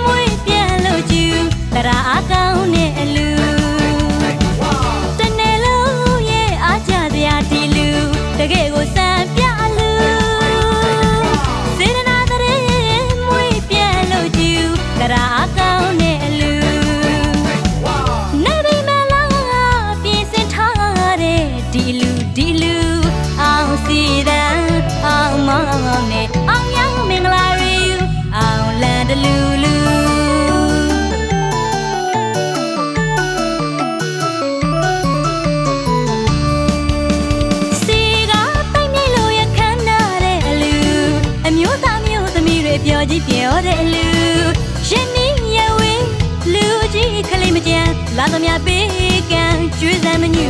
မွေးပြန်လို့ကျူတရားအကောင်းနဲ့အလူတနေ့လုံးရဲ့အားကြစရာဒီလူတကယ်ကိုစံပြလူစေတနာတရေမွေးပြန်လို့ကျူတရားအကောင်းနဲ့အလူနေပြီမလားပြင်ဆင်ထားတဲ့ဒီလူအောင်စီတဲ့အောင်မောင်နဲ့အောင်ရမင်္ဂလာရီအောင်လန်တလူလူစီကပိုင်မြေလို့ရခမ်းနာတဲ့အလူအမျိုးသားမျိုးသမီးတွေပြောကြည့်ပြောတဲ့အလူရှင်နီးရဝေးလူကြီးခလေးမကြမ်းလာသမျှပေးကံကျွေးစမ်းမညူ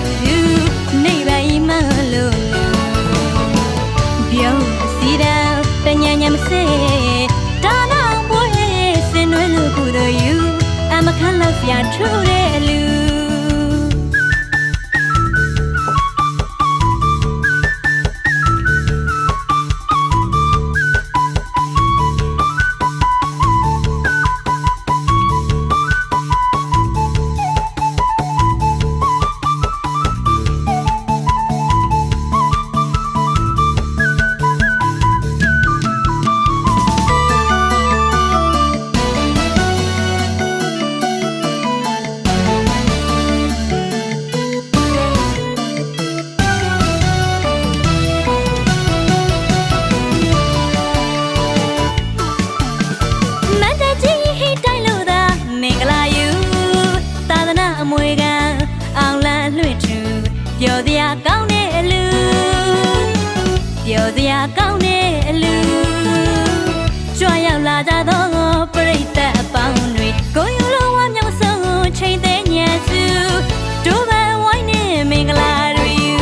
နေပါဤမလို့ပြောစီရန်တညံ့ညမစေဒါနာဘွေစင်နွေးလို့ခုတို့ယူအမခန့်လောက်စရာထူတဲ့လူပြောစရာကောင်းတဲ့အလူပြောစရာကောင်းတဲ့အလူကြွရောက်လာကြသောပရိသတ်အပေါင်းတွေကိုယူလိုဝါမြောက်ဆုံးချိန်သေးညံစုဒုဗန်ဝိုင်းနဲ့မင်္ဂလာတွေယူ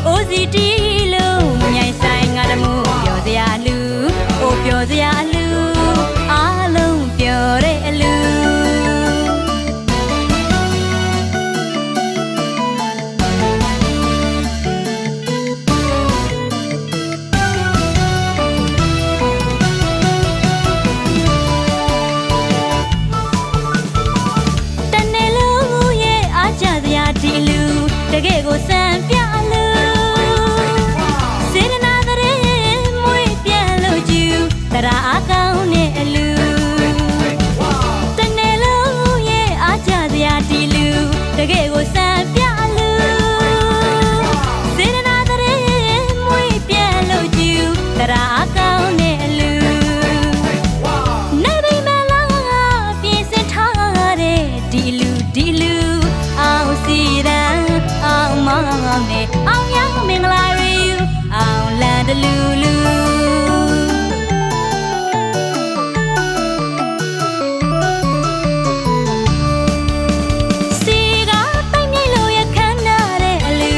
OCT လုံးမြိုင်ဆိုင်ငါတမှုပြောစရာလူအိုပြောစရာလူအားလုံးပြောတဲ့အလူတကယ်ကိုစံပြလူစေတနာတရေမွေးပြန်လို့ကျူတရားအကောင်းနဲ့အလူတနေ့လုံးရဲ့အားကြစရာဒီလူတကယ်ကိုစံပြလူစေတနာတရေမွေးပြန် နဲ့အောင်ရမင်္ဂလာတွေယူအောင်လန်တလူလူစီကတိုင်းမြေလိုရခမ်းနာတဲ့အလူ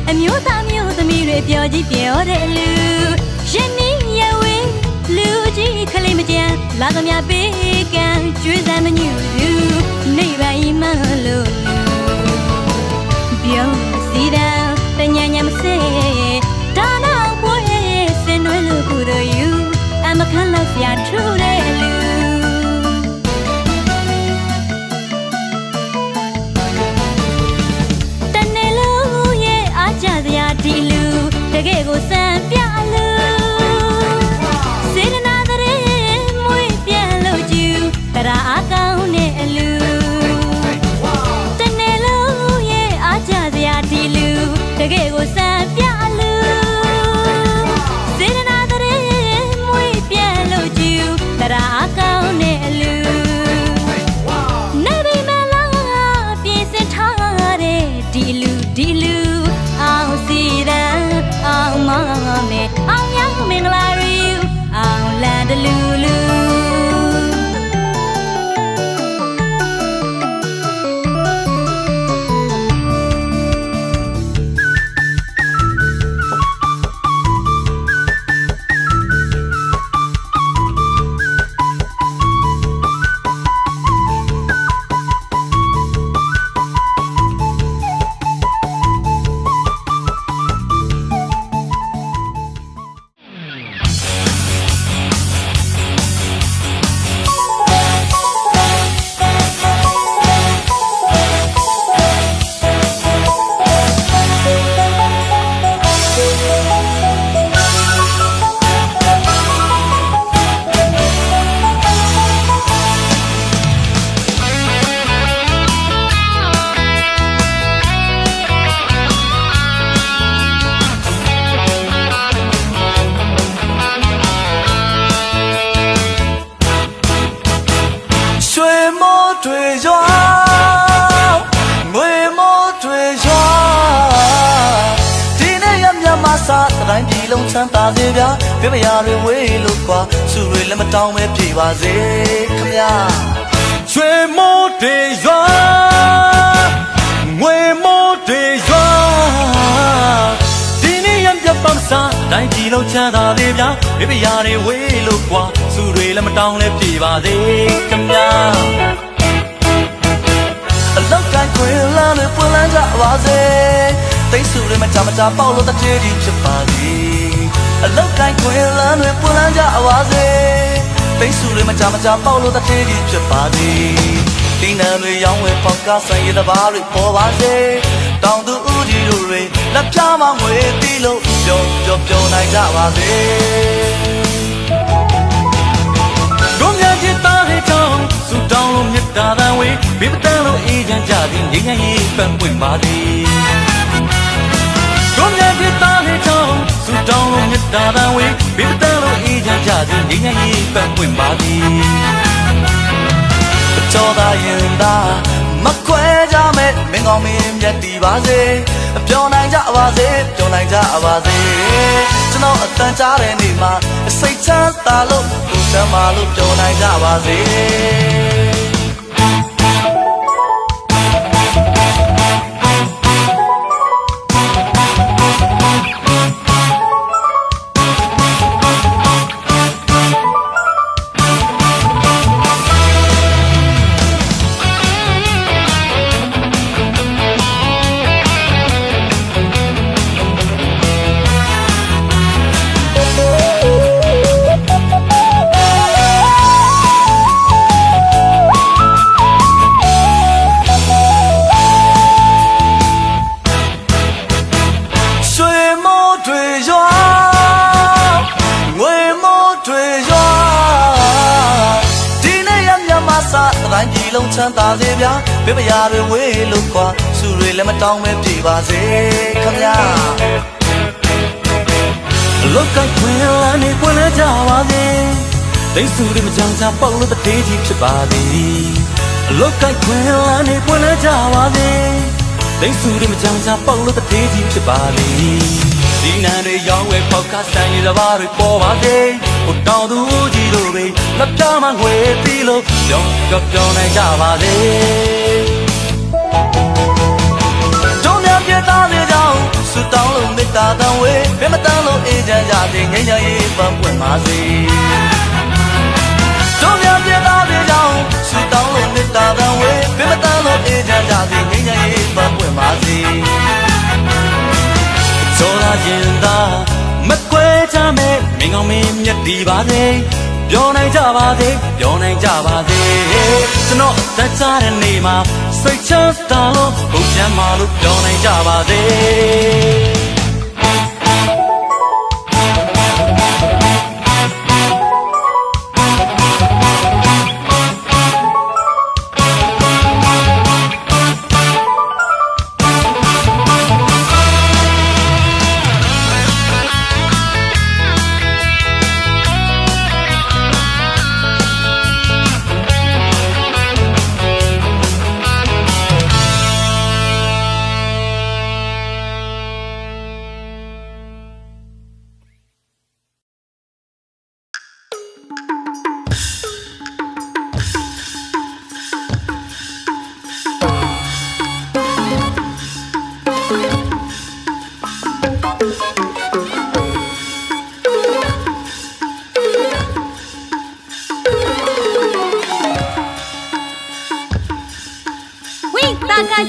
အမျိုးသားမျိုးသမီးတွေပြောကြည့်ပြောတဲ့အလူရင်းနှီးရဝေးလူကြီးခလေးမကြမ်းလာသမျှပေးကံကျွေးစမ်းမညူသူနေပါဤမလို့ပြောစီတံတညာညာမစေဒါနောက်ပွဲစင်နွယ်လို့ကိုတို့ယူအမခန့်လောက်စရာထူတဲ့လူတနေ့လုံးရဲ့အားကြစရာဒီလူတကယ်ကိုစံပြလူစေတနာတဲ့မွေးပြန်လို့ကျူတရာအကောင်းတဲ့အလူတနေ့လုံးရဲ့အားကြစရာဒီလူတကယ်ကိုစံပြလူစေတနာတဲ့မွေးပြန်လို့ကျူတရာအကောင်းတဲ့အလူနေပြီမလားပြင်စင်ထားတဲ့ဒီလူအောင်စီတံအောင်မောင်နဲ့အောင်ရမင်္ဂလာတွေယူအောင်လန်တလူလူတိုင်းပြည်လုံးချမ်းသာစေဗျာပြပရာတွေဝေးလို့ကွာစုတွေလည်းမတောင်းပဲပြေပါစေခမညာရွှေမိုးတွေရွာငွေမိုးတွေရွာဒီနေ့ရံပြပန်းစားတိုင်းပြည်လုံးချမ်းသာစေဗျာပြပရာတွေဝေးလို့ကွာစုတွေလည်းမတောင်းလဲပြေပါစေခမညာအလောက်တိုင်းခွေလမ်းတွေပွင့်လန်းကြပါစေသိစုတွေမကြမကြပေါက်လို့တည်းကြီးဖြစ်ပါသည်အလောက်တိုင်းခွေလမ်းတွေပွင့်လန်းကြပါစေသိစုတွေမကြမကြပေါက်လို့တည်းကြီးဖြစ်ပါသည်ဒီနံတွေရောင်းဝယ်ပေါက်ကားဆိုင်ရတဘာတွေပေါ်ပါစေတောင်သူဦးကြီးတို့တွေလက်ပြမငွေတီးလို့ပျော်နိုင်ကြပါစေတို့များချစ်သားတွေတောင်းစုတောင်းလို့မြတ်တာတန်ဝေးဘေးပတန်းလို့အေးချမ်းကြသည်ငြိမ်းချမ်းရေးပန်းပွင့်ပါသည်တို့များဖြစ်သားလေးချောင်းစုတောင်းလို့မြတ်တာတန်ဝေးဘေးပတန်းလို့အေးချမ်းကြသည်ငြိမ်းချမ်းရေးပန်းပွင့်ပါသည်ကြောသာရင်သာမခွဲကြမဲ့မင်းကောင်းမင်းမြတ်တည်ပါစေပျော်နိုင်ကြပါစေပျော်နိုင်ကြပါစေကျွန်တော်အတန်ကြားတဲ့နေ့မှာစိတ်ချမ်းသာလို့ကိုယ်ချမ်းသာလို့ပျော်နိုင်ကြပါစေတိုင်းပြည်လုံးချမ်းသာစေဗျာပြပရာတွေဝေးလို့ကွာစုတွေလည်းမတောင်းပဲပြေပါစေခမညာလောကခွင်လန်းနေပွင့်လဲကြပါစေတိတ်စုတွေမကြောင်ချပေါက်လို့တည်းကြီးဖြစ်ပါသည်လောကခွင်လန်းနေပွင့်လဲကြပါစေ လိမ့်စုတွေမကြောင်ချပေါက်လို့တထေးကြီးဖြစ်ပါလေဒီနန်းတွေရောင်းဝယ်ပေါက်ကဆိုင်လေးတစ်ပါးတွေပေါ်ပါသေးဟိုတောင်သူကြီးတို့ပဲလက်ပြမငွေပြီးလို့ပြောင်းပြောင်းနိုင်ကြပါစေတို့များပြသားစေကြောင်းစွတောင်းလို့မေတ္တာတန်ဝေးဘယ်မတန်လို့အေးချမ်းကြစေငြိမ်းချမ်းရေးပန်းပွင့်ပါစေတို့များပြသားစေကြောင်းစွတောင်းလို့မေတ္တာတန်ဝေးဘယ်မတန်လို့အေးချမ်းကြစေငြိမ်းချမ်းရေးပန်းပွင့်ပါစေဆိုလာခြင်းသာမကွဲချမဲ့မင်းကောင်းမင်းမြတ်ဒီပါစေပြောနိုင်ကြပါစေပြောနိုင်ကြပါစေကျွန်တော်အသက်ချတဲ့နေ့မှာစိတ်ချမ်းသာလို့ဘုရားမလို့ပြောနိုင်ကြပါစေ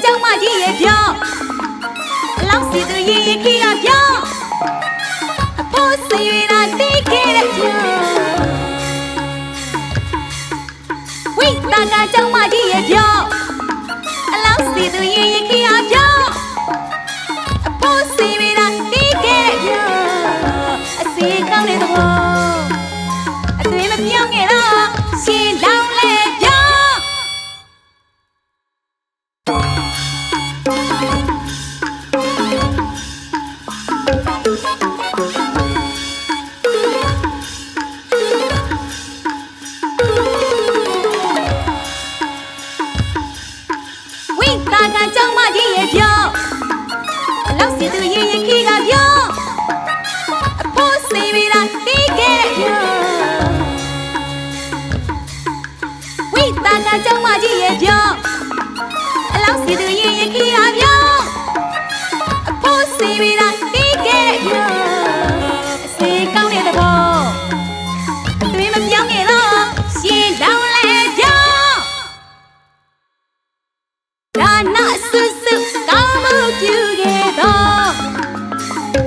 ကျောင်းမကြီးရဲ့ပြောအလောက်စီသူရင်ရင်ခိကပြောအဖို့ဆွေရတာတိခဲ့တဲ့ပြောဝိတာကကျောင်းမကြီးရဲ့ပြောအလောက်စီသူရင်ရင်ခိကပြောအဖို့ဆွေရတာတိခဲ့တဲ့ပြောအစီကောင်းတဲ့သဘောအသွေးမပြောင်းခဲ့တော့ရှင်လောင်းလဲပြောကျောင်းမကြီးရဲ့ပြောအလောက်စီသူရင်ရင်ခိကပြောအဖို့စီရတာတိခဲ့တဲ့ပြောဝိတာကကျောင်းမကြီးရဲ့ပြောအလောက်စီသူရင်ရင်ခိကပြောအဖို့စီရတာတိခဲ့တဲ့ပြောအစီကောင်းတဲ့သဘောအသွေးမပြောင်းခဲ့တော့ရှင်လောင်းလဲပြောဒါနဆုစုကောင်းမှုပြုခဲ့တော့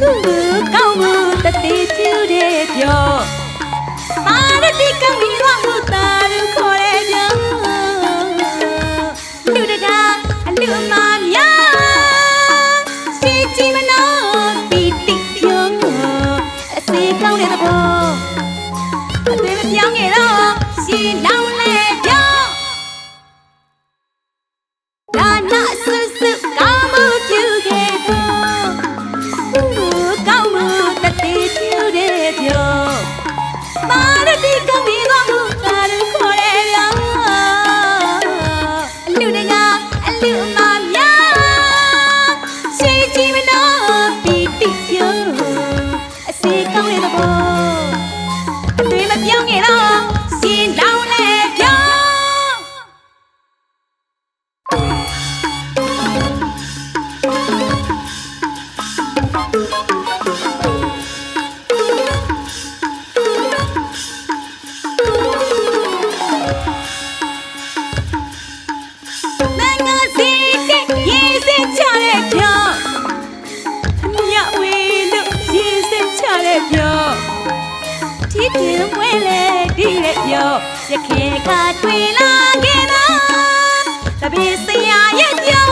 ကုမှုကောင်းမှုတတိပြုတဲ့ပြောပါရတိကောင်းပြီးတော့မှုတာလို့ခေါ်တဲ့ပြောလူတကာအလူမများရှိချင်မနောပီတိပြောအစီကောင်းတဲ့သဘောအသွေးမပြောင်းခဲ့တော့ရှင်လောင်းလဲပြောဒါနဆုစုကောင်းမှုပြုခဲ့တော့ကောင်းမှုတတိပြုတဲ့ပြောပါရတိကောင်းပြီးတော့မှုတာလို့ခေါ်တဲ့ပြောလူတကာအလူမများရှိချင်မနောပီတိပြောအစီကောင်းတဲ့သဘောအသွေးမပြောင်းခဲ့တော့ရှင်လောင်းလဲပြောဒီတင်ဝဲလေဒီရဲ့ပြောရခင်ခါတွေ့လာခဲ့တော့တပည့်ဆရာရဲ့ပြော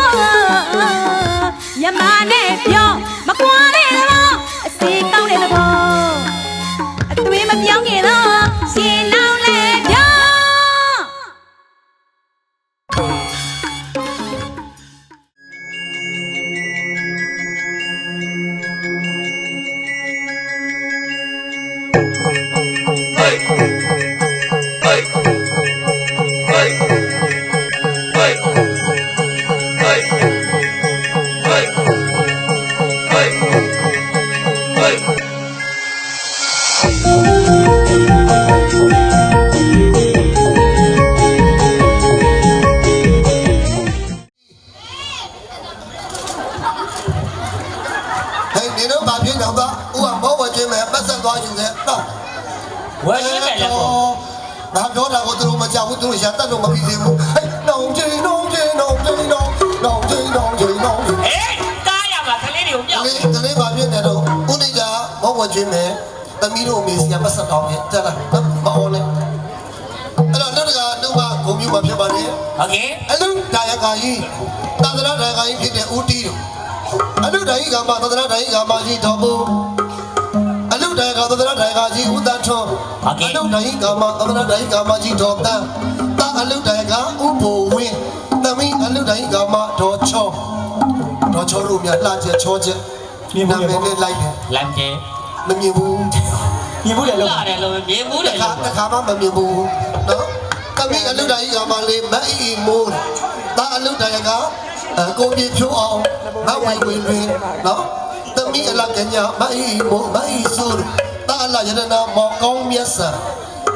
မြမနဲ့ပြောမကွာတဲ့တော့အစီကောင်းတဲ့သဘောအသွေးမပြောင်းခဲ့တော့ရှင်လောင်းလဲပြော နေတော့ဗာပြင်းတော့ကဦးကဘောဝချင်းမဲ့ပတ်ဆက်သွားယူခဲ့နော် ဝယ်ရမယ်လည်းပေါ့ ငါပြောတာကိုသူတို့မကြောက်ဘူးသူတို့ရှာတတ်လို့မပြီးသေးဘူးဟဲ့နောင်ချင်းနောင်ချင်းနောင်ချင်းနောင်နောင်ချင်းနောင်ချင်းနောင်ချင်း ဟေးကားရမှာကလေးတွေကိုမြောက် ကလေးဗာပြင်းနေတော့ဦးနေကဘောဝချင်းမဲ့သမီးတို့အမေစီကပတ်ဆက်တော့ခဲ့တက်လာမအောင်နဲ့အဲ့တော့နောက်တကလူကဂုံမျိုးမှာဖြစ်ပါတယ် โอเค အလူဒါယကာကြီးသာသနာဒါယကာကြီးဖြစ်တဲ့ဦးတီးတို့အလူဒါယကမသာသနာဒါယကမကြီးတော်ဘူးအလူဒါယကသာသနာဒါယကကြီးဦးတန်းထွန်းအလူဒါယကမသာသနာဒါယကမကြီးတော်တန်းတာအလူဒါယကဦးဘိုဝင်းသမီးအလူဒါယကမတော်ချောတို့မြတ်လှချက်ချောချက်နာမည်နဲ့လိုက်တယ် လမ်းကျဲ မမြင်ဘူး မြင်ဘူးလေလို့ရတယ်လို့မြင်ဘူးလေ တစ်ခါမှမမြင်ဘူးနော်သမီးအလူဒါယကမလေးမအီမိုးတာအလူဒါယကကိုပြေဖြိုးအောင်မဝိုင်ဝင်တွင်နော်သမီးအလကညာမအီမိုးမအီဆိုးတာအလရတနာမောင်ကောင်းမြတ်ဆန်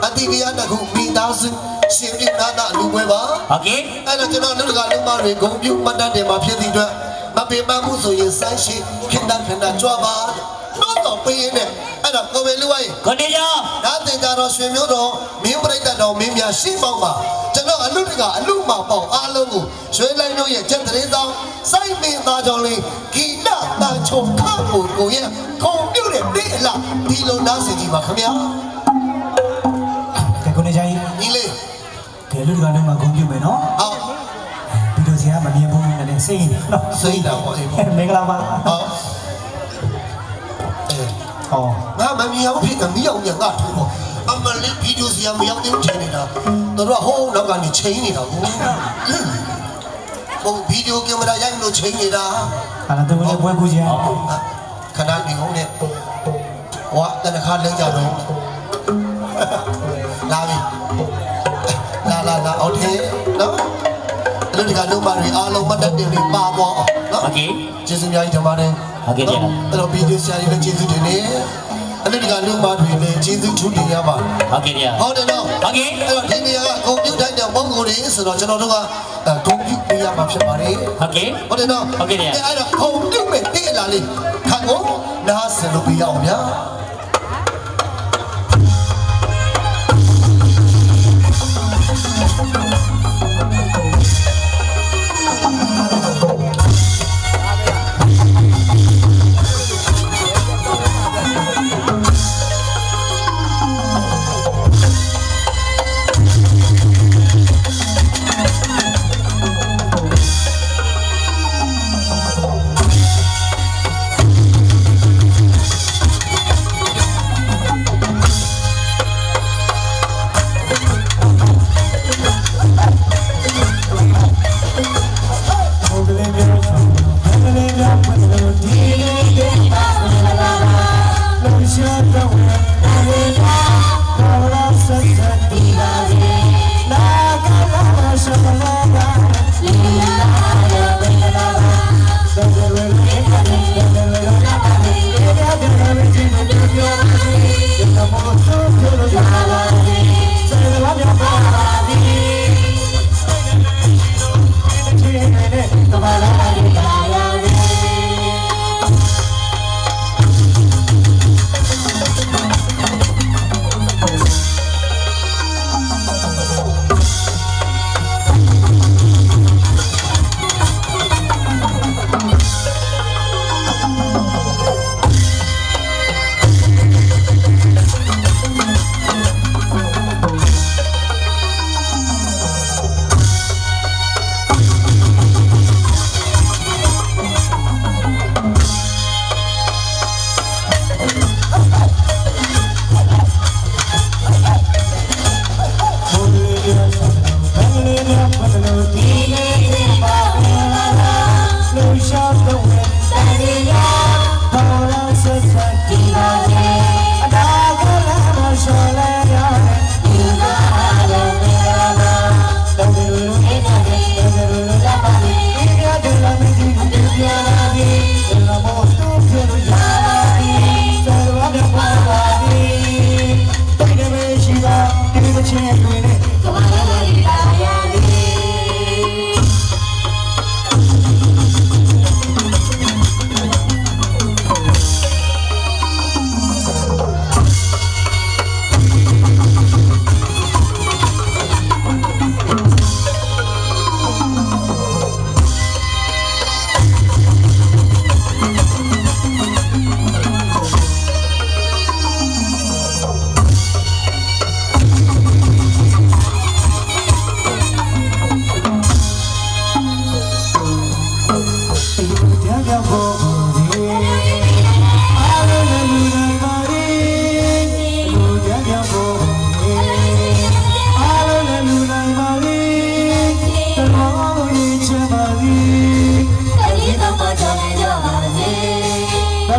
အတိကရတခုမိသားစုရှင်ပြနာတာလူပွဲပါ โอเค အဲ့တော့ကျွန်တော်လူကလူမတွေဂုံပြုမှတ်တတ်တယ်မှာဖြစ်သည့်အတွက်မပေမမှုဆိုရင်ဆိုင်းရှိခင်တခဏကြွားပါတော့တော့ပေးရင်လည်းအဲ့တော့ကိုယ်ပဲလူဝိုင်း ကိုနေရော ဒါတင်ကြတော့ရွှေမျိုးတော်မင်းပြိတ္တတော်မင်းများရှင်းပေါက်ပါကျွန်တော်အလူတကအလူမပေါက်အားလုံးကိုရွှေလိုင်းတို့ရဲ့ကျက်တရင်ဆောင်စိုက်မင်းသားကြောင့်လေးဂီတတန်ချုံခါကိုရဲ့ခုံပြုတ်တဲ့တေးအလားဒီလိုနားစင်ကြီးပါခင်ဗျာ ကဲကိုနေချိုင်း ညီလေး ကဲလူတကာလုံးမှာဂုဏ်ပြုမယ်နော် ဟော ဗီဒီယိုစီကမမြင်ဘူးနဲ့စိတ်နော် စိတ်တော်ဟောအေးပေါ့ မင်္ဂလာပါ ဟောအေး ဟော ငါမမြင်အောင်ဖြစ်တယ်မီးအောင်ညငါထိုးတော့အမလေးဗီဒီယိုစီမရောက်သေးဘူးချိန်နေတာတို့ကဟိုးနောက်ကနေချိန်နေတာကိုဟိုဗီဒီယိုကင်မရာရိုက်လို့ချိန်နေတာ အဲ့ဒါသူလည်းပွဲကူးခြင်း ခဏဒီဟုတ်နဲ့ဝါတနခါလဲကြတော့လာပြီလာအော်သေးနော်လူတကာတို့မတွေအားလုံးမတ်တက်တယ်လေးပါပေါ့နော် โอเค ကျေးဇူးများကြီးတင်ပါတယ် ဟုတ်ကဲ့ဗျာ အဲ့တော့ဗီဒီယိုဆရာကြီးလည်းကျေးဇူးတင်နေအလူတကာလူမတွေလည်းကျေးဇူးထူးတင်ရပါ โอเคဗျာ ဟုတ်တယ်နော် โอเค အဲ့တော့ဒီနေရာကကွန်ပျူတာနဲ့ပုံကိုယ်တွေဆိုတော့ကျွန်တော်တို့ကကွန်ပျူတာရမှာဖြစ်ပါတယ် โอเค ဟုတ်တယ်နော် ဟုတ်ကဲ့ဗျာ အဲ့တော့ကွန်ပျူတာနဲ့တိလာလေးခံကိုနားဆင်လို့ပြရအောင်ဗျာ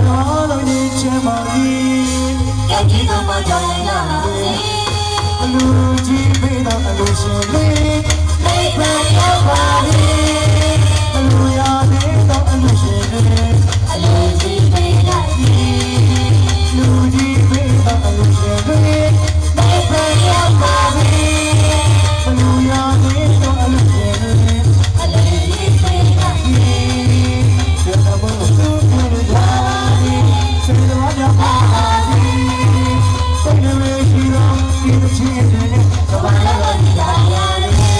တော်လုံးကြီးချမ်းပါသည် ကြည်ကြီးကမှကြောင်းရပါစေ အလူကြီးပေးတော်အလူရှင်လေး နိဗ္ဗာန်ရောက်ပါစေ အလူရသေးတော်အလူရှင်လေး အလိုကြီးပေးလိုက်ပြီ လူကြီးပေးတော်အလူရှင်လေး နိဗ္ဗာန်ရောက်ပါစေ အလူရသေးတော်အလူရှင်လေး အလိုကြီးပေးလိုက်ပြီ စေတဘုသူပြုရပါသည်စေတဝါရပါသည်စိတ်နှလေးရှိတော်ဒီတစ်ချင်းတွေနဲ့ ကဘာလို့ဒီလာရလဲ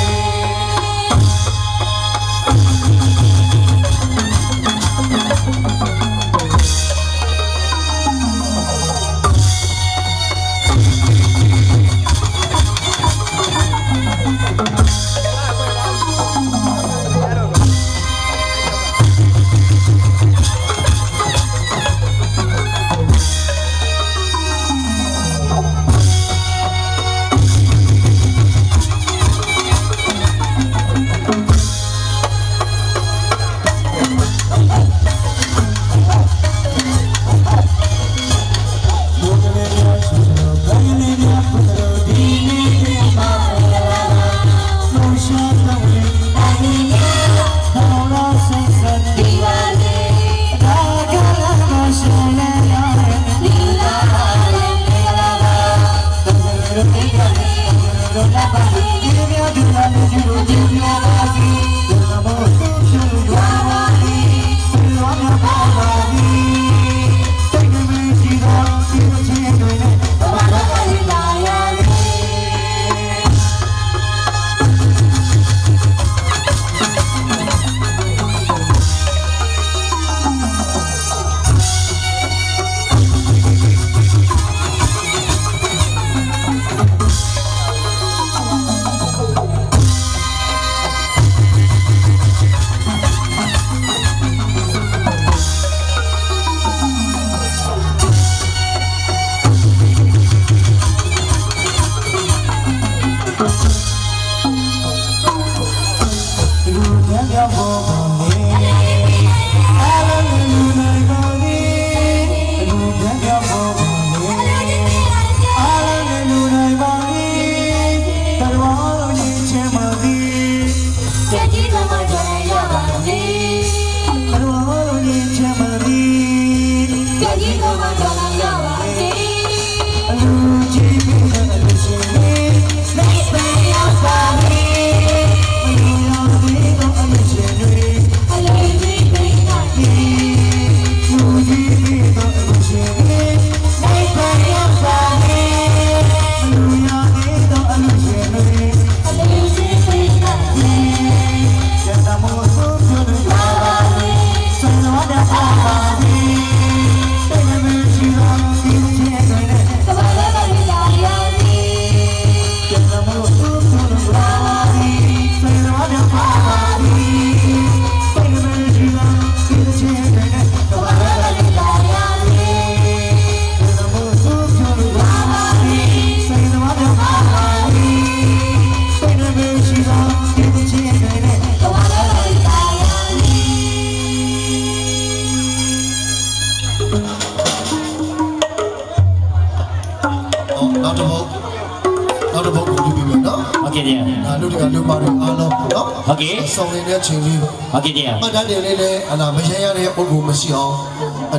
နောက်တစ်ပုတ်ကိုလုပ်ပြီးမယ်နော် ဟုတ်ကဲ့ဗျာ ဒါလူတွေကလူပါတွေအားလုံးနော် ဟုတ်ကဲ့ ဆောင်နေတဲ့ချိန်လေး ဟုတ်ကဲ့ဗျာ မှတ်တမ်းတင်လေးလည်းမရရတဲ့ပုံကိုမရှိအောင်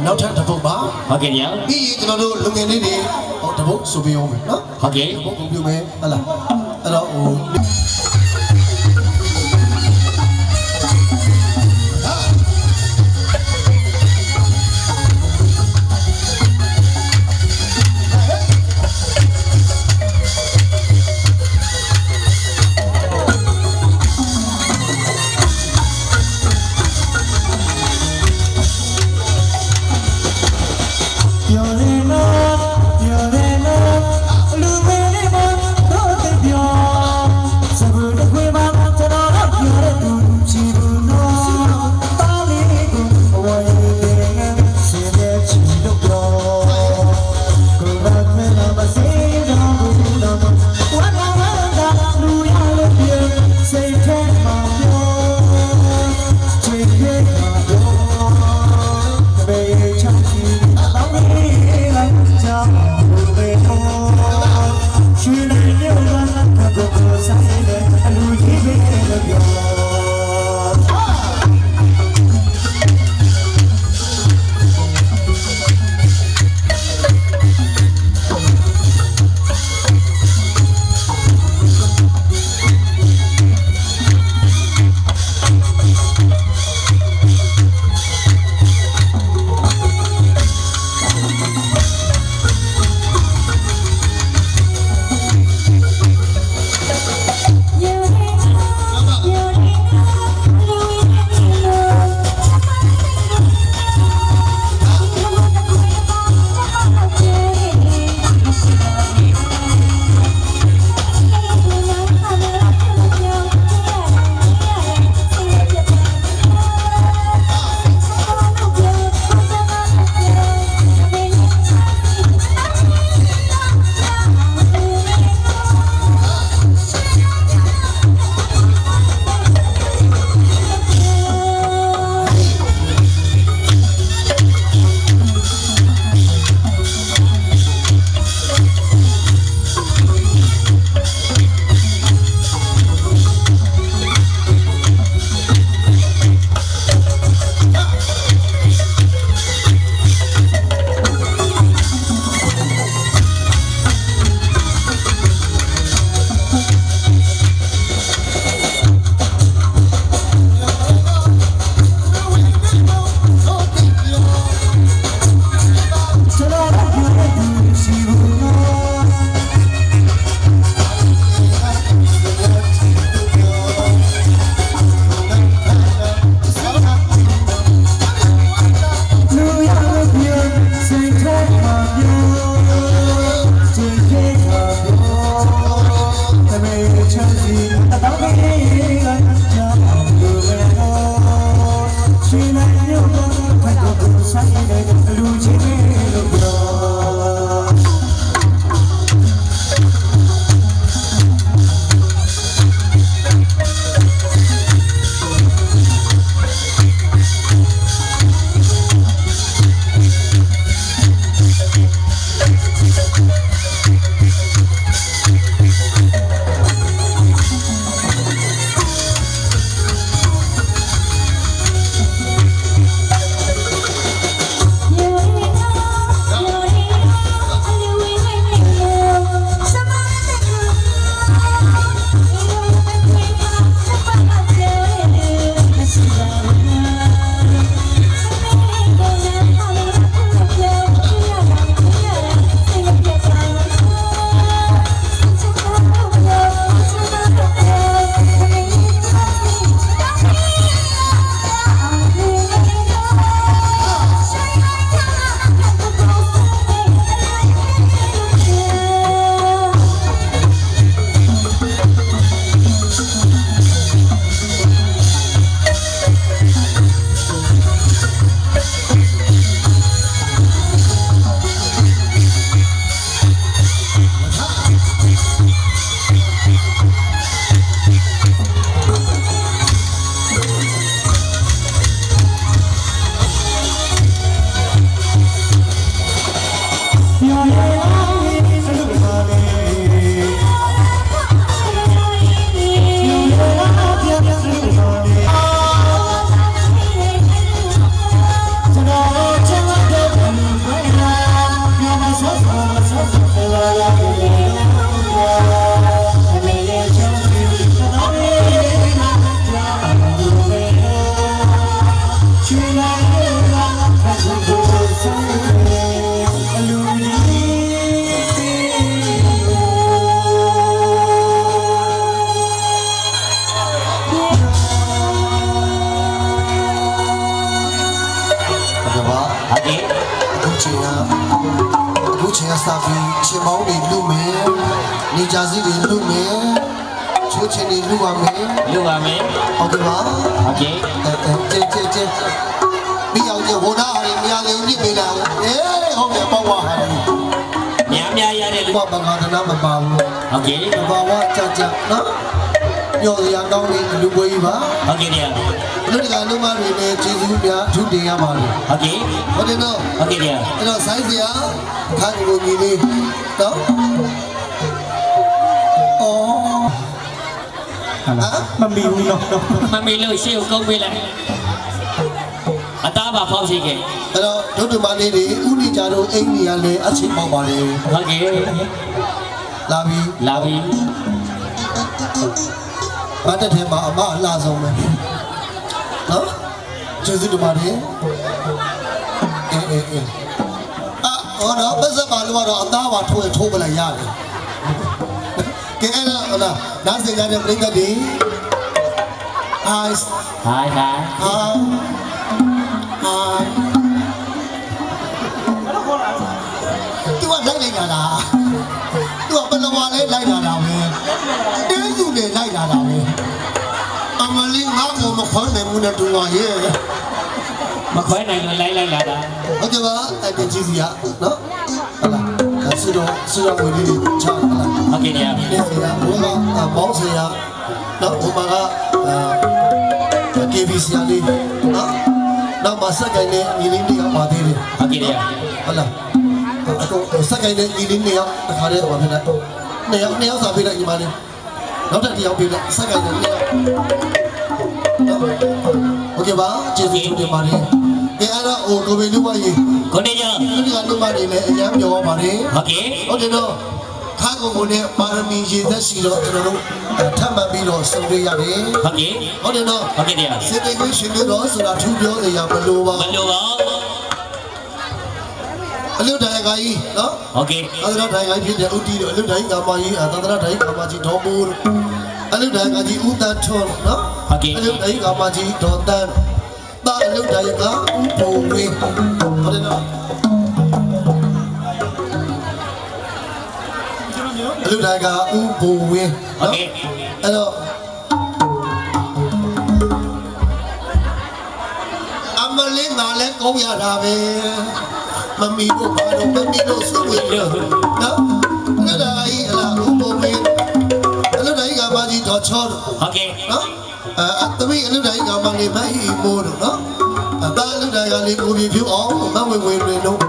နောက်ထပ်တစ်ပုတ်ပါ ဟုတ်ကဲ့ဗျာ ပြီးရင်ကျွန်တော်တို့လူငယ်လေးတွေတစ်ပုတ်ဆိုပြအောင်မယ်နော် ဟုတ်ကဲ့ ပုတ်ကိုပြုမယ်ဟလာအဲ့တော့ဟို အခုချိန်ကစပြီးချင်းမောင်းတွေလူမယ်နေကြစီတွေလူမယ်ချိုးချင်းတွေလူပါမယ် လူပါမယ် ဟုတ်ကဲ့ပါ โอเค ကျေမိအောင်ကျဝန်သားဟာမရလေဦးပြပေးလာဟုတ်တယ်ပေါ့ဝါဟာ များရတဲ့လူ ဘာဘာကနာမပါဘူး โอเค ဘာဝကြကြနော်ညော်ရံကောင်းလေးလူပွဲကြီးပါ โอเคဗျာ လူတကာလူမတွေလည်းကျေးဇူးများထူးတင်ရပါလိမ့် โอเค ဟုတ်တယ်နော် โอเคဗျာ အဲ့တော့ဆိုင်းစရာခိုင်ကိုကြီးလေးနော်အော် မမီဘူးနော် မမေလို့ရှေ့ကိုကုန်းပေးလိုက်အသားပါဖောက်ရှိခဲ့ အဲ့တော့ဒုတိယမလေးတွေဥနိကြတို့အိမ်ကြီးရလဲအချိန်ပေါက်ပါလေ โอเค လာပြီ လာပြီ ဘာတက်ထဲမှာအမအလားဆုံးပဲနော်ကျေးဇူးတင်ပါတယ်အေးဟောတော့ပတ်စပ်ပါလို့တော့အသားပါထိုးပလိုက်ရတယ်ကဲအဲ့ဒါဟလာနားစင်ကြတဲ့ပြိတ္တတွေ eyes ဟိုင်း hi သူကလိုက်လာတာသူကဘယ်လိုပါလဲလိုက်လာတာပဲတင်းစုလေလိုက်လာတာပဲအမလေးငါ့ကိုမခွန်းနိုင်ဘူးနဲ့တူပါရဲ့ မခွဲနိုင်လို့လိုက်လာတာ ဟုတ်ကဲ့ပါအဲ့ဒီကြီးစီရနော်ဟုတ်လားဆူတော့ဝင်လေးချာဟုတ်လား โอเคဗျာ နေစီရဘုရားမောင်းစီရနော်ဘုမာကKBC လေးနော်နောက်မှာစက်ကိုင်းနဲ့ညီလေးတွေကပါသေးတယ် โอเคဗျာ ဟုတ်လားအခုစက်ကိုင်းနဲ့ညီလေးတွေရောက်တခါတည်းဟောဖြစ်လိုက်နှစ်ယောက်စာပေးလိုက်ညီမလေးနောက်တစ်ယောက်ပေးလိုက်စက်ကိုင်းနဲ့နှစ်ယောက်โอเคပါကျေးဇူးတင်ပါတယ်ကဲအဲ့တော့ဟိုကိုဗစ်လူမကြီး ကိုနေကြ ဒီကလူမတွေလည်းအများပြောပါပါတယ် โอเค ဟုတ်တယ်နော်ခါကုန်ကုန်နဲ့ပါရမီရေသက်ရှိတော့ကျွန်တော်တို့ထပ်မှတ်ပြီးတော့စုံရရတယ် โอเค ဟုတ်တယ်နော် โอเคဗျာ စေတေကိုရှင်လို့တော့ဆိုတာထူးပြောနေရမလို့ပါ မလို့ပါ အလုတိုင်ကကြီးနော် โอเค သန္တရတိုင်ကကြီးဖြစ်တဲ့ဥတီတို့အလုတိုင်ကမာကြီးသန္တရတိုင်ကမာကြီးဒေါ်မူအလုတိုင်ကကြီးဥတန်ထွန်းနော်အလုတိုင်ကမာကြီးဒေါ်တန်တာအလုတိုင်ကဥပုံဝေးဟုတ်တယ်နော်အလုတိုင်ကဥပုံဝေး โอเค အဲ့တော့အမလေးငါလည်းကောင်းရတာပဲမမီတို့ဘာလို့မမီတို့စုဝင်လို့နော်အဲ့ဒါကြီးအလားဥပုံမင်းအဲ့ဒါကြီးကဘာကြီးတော့ချောတော့ โอเค နော်သမီးအဲ့ဒါကြီးကမလေးမအီမိုးတော့နော်အသားလူတိုင်းကလေးကိုပြဖြူအောင်မဝင်ဝင်တွေတော့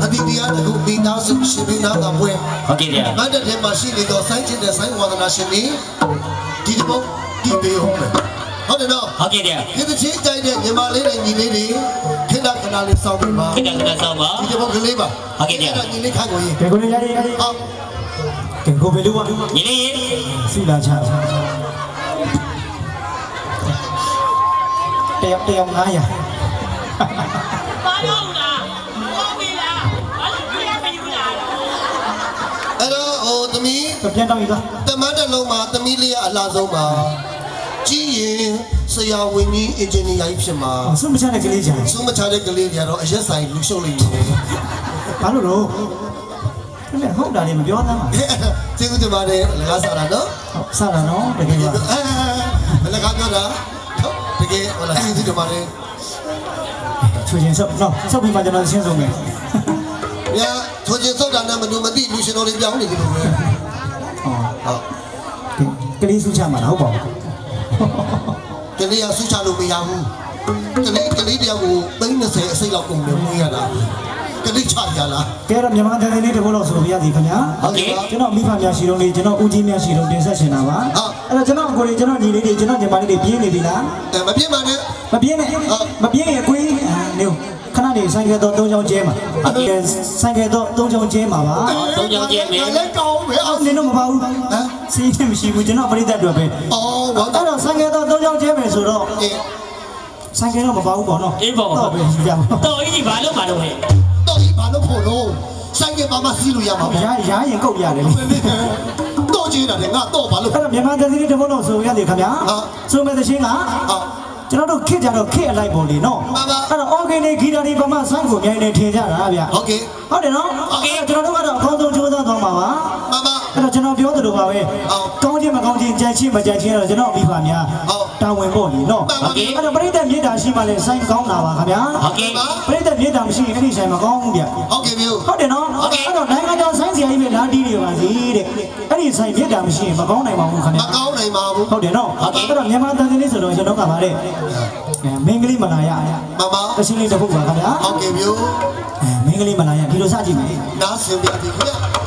အတိတရားတခုမိသားစုရှင်ပြီးနာကပွဲ โอเคဗျာ မတ်တဲ့ထဲမှာရှိနေတော့ဆိုင်းချင်တဲ့ဆိုင်းဝါဒနာရှင်တွေဒီတပုတ်ဒီပေးအောင်မယ်ဟုတ်တယ်နော် โอเคဗျာ ဒီတစ်ချင်းတိုင်းတဲ့ညီမလေးတွေညီလေးတွေခိတ္တခဏလေးစောင့်ပြီးပါ ခိတ္တခဏစောင့်ပါ ဒီတပုတ်ကလေးပါ ဟုတ်ကဲ့ဗျာ အဲ့တော့ညီလေးခိုင်ကိုရေး ကဲကိုနေရည် ဟုတ် ကဲကိုဘယ်လိုပါ ညီလေး စီလာချာတယောက်900 ဘာလို့လားဘာမီလားဘာလို့ပြရမယူလား အဲ့တော့ဟိုသမီး ပြန်တော့ယူသွား တမတ်တစ်လုံးမှာသမီးလေးကအလားဆုံးပါကြီးရင်ဆရာဝန်ကြီးအင်ဂျင်နီယာကြီးဖြစ်မှာ ဆုမချတဲ့ကလေးချာ စုမချတဲ့ကလေးတွေကတော့အရက်ဆိုင်လူရှုပ်လိမ့်မယ် ဘာလို့လို့ဟုတ်တာလေမပြောသားပါ ကျေးဇူးတင်ပါတယ်လကားစားတာနော် ဟုတ်စတာနော်တကယ်ပါ လကားပြောတာဟုတ်တကယ်ဟိုလားကျေးဇူးတင်ပါတယ် ချွေချင်းဆော့နော်ဆော့ပြီးမှကျွန်တော်ရှင်းဆုံးမယ် ညာထိုချင်းစောက်တာနဲ့မလို့မသိလူရှင်တော်တွေပြောင်းနေကြလို့ပဲ ဟော ဟုတ် ကလေးစုချမှာဟုတ်ပါဘူး ကလေးကဆူချလို့မရဘူးကလေးတယောက်ကို30အစိတ်လောက်ကုန်တယ်မွေးရတာကလေးချရလား ကဲတော့မြန်မာတန်တဲ့လေးတစ်ခုလောက်ဆိုလို့ရသည်ခင်ဗျာ ဟုတ်ကဲ့ ကျွန်တော်မိဖများရှိတော့လေကျွန်တော်ဦးကြီးများရှိတော့တင်ဆက်ရှင်တာပါအဲ့တော့ကျွန်တော်ကိုယ်လေးကျွန်တော်ညီလေးတွေကျွန်တော်ညီမလေးတွေပြင်းနေပြီလား မပြင်းပါနဲ့ မပြင်းနဲ့မပြင်းရင်ကိုင်းနေခဏနေဆိုင်ကတော့၃ချောင်းကျဲမှာဆိုင်ကတော့၃ချောင်းကျဲမှာပါ သုံးကြောင်ကျဲမယ် လည်းကောင်းပဲ အော်နင်တို့မပါဘူးဟမ်စီးနေမရှိဘူးကျွန်တော်ပြိတ္တအတွက်ပဲ အော်ဘာ အဲ့တော့ဆိုင်ကတော့၃ချောင်းကျဲမယ်ဆိုတော့ဆိုင်ကတော့မပါဘူးပေါ့နော် အေးပေါ့ တော့ပဲယူကြပါ တော်ကြီးဘာလို့မလုပ်လဲ တော့ဒီဘာလို့ဖို့လို့ဆိုင်ကဘာမှစီးလို့ရမှာပေါ့ ရားရင်ကုတ်ရတယ်လေ တော့ကြည့်တာလေငါတော့ဘာလို့ အဲ့တော့မြန်မာတန်စီလေးတစ်ခုလောက်ဆိုရတယ်ခင်ဗျာဆိုမဲ့သချင်းက ကျွန်တော်တို့ခစ်ကြတော့ခစ်အလိုက်ပေါ်လေနော်အဲ့တော့ organic ဂီတာဒီပမာဆိုင်ကိုအများကြီးထင်ကြတာဗျဟုတ်ကဲ့ဟုတ်တယ်နော်ကျွန်တော်တို့ကတော့အကောင်းဆုံးကြိုးစားသွားမှာပါအဲ့တော့ကျွန်တော်ပြောသလိုပါပဲကောင်းခြင်းမကောင်းခြင်းကြံချင်းမကြံချင်းတော့ကျွန်တော်မိဖများတာဝန်ပေါ့လေနော်အဲ့တော့ပရိသတ်မြေတာရှိမှလည်းဆိုင်ကောင်းတာပါခင်ဗျာပရိသတ်မြေတာမရှိရင်အဲ့ဒီဆိုင်မကောင်းဘူးဗျဟုတ်တယ်နော်အဲ့တော့နိုင်ငံတော်ဆိုင်စီအကြီးပဲလာတီးနေပါစီတဲ့အဲ့ဒီဆိုင်မြေတာမရှိရင်မကောင်းနိုင်ပါဘူးခင်ဗျာဟုတ်တယ်နော်အဲ့တော့မြန်မာတန်တင်လေးဆိုတော့ကျွန်တော်ကပါတဲ့မင်းကလေးမလာရတရှိလေးတစ်ခုပါခင်ဗျာမင်းကလေးမလာရဒီလိုစကြည့်မယ်နားစင်ပြပြီခင်ဗျာ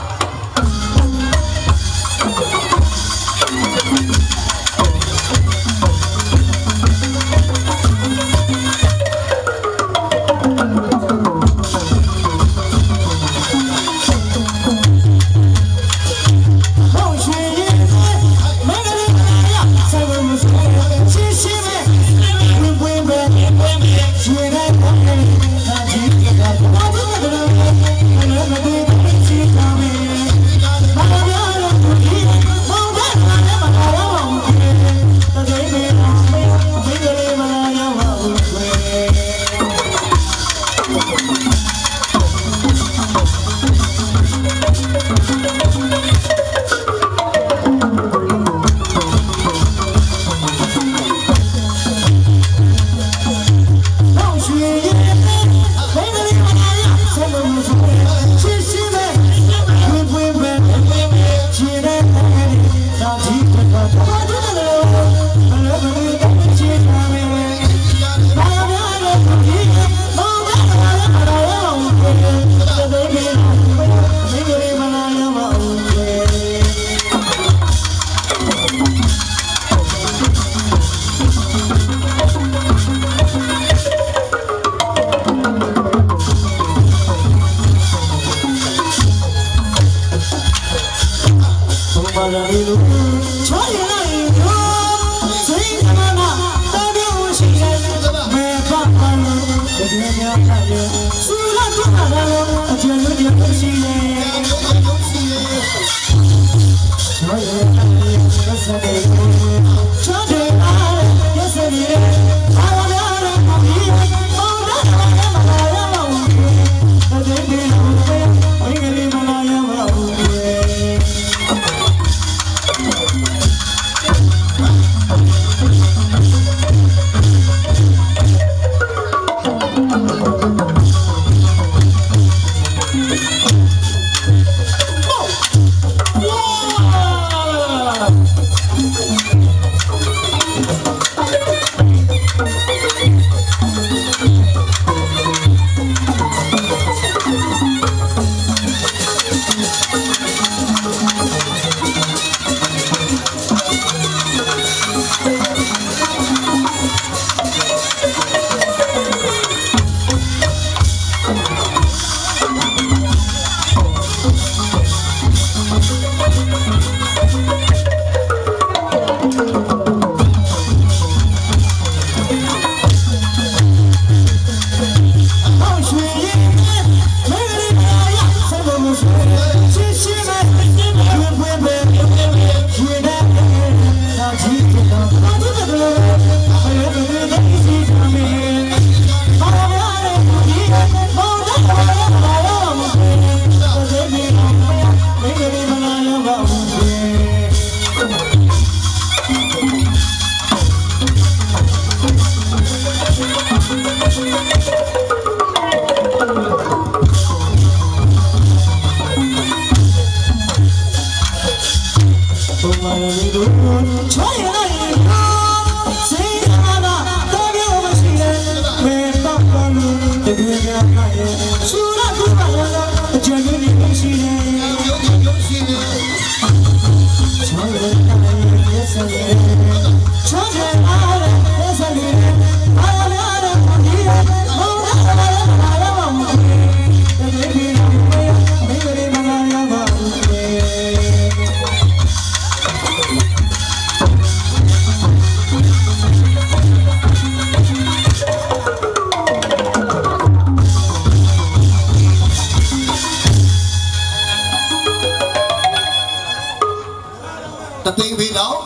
တသိန်းဖေးတော့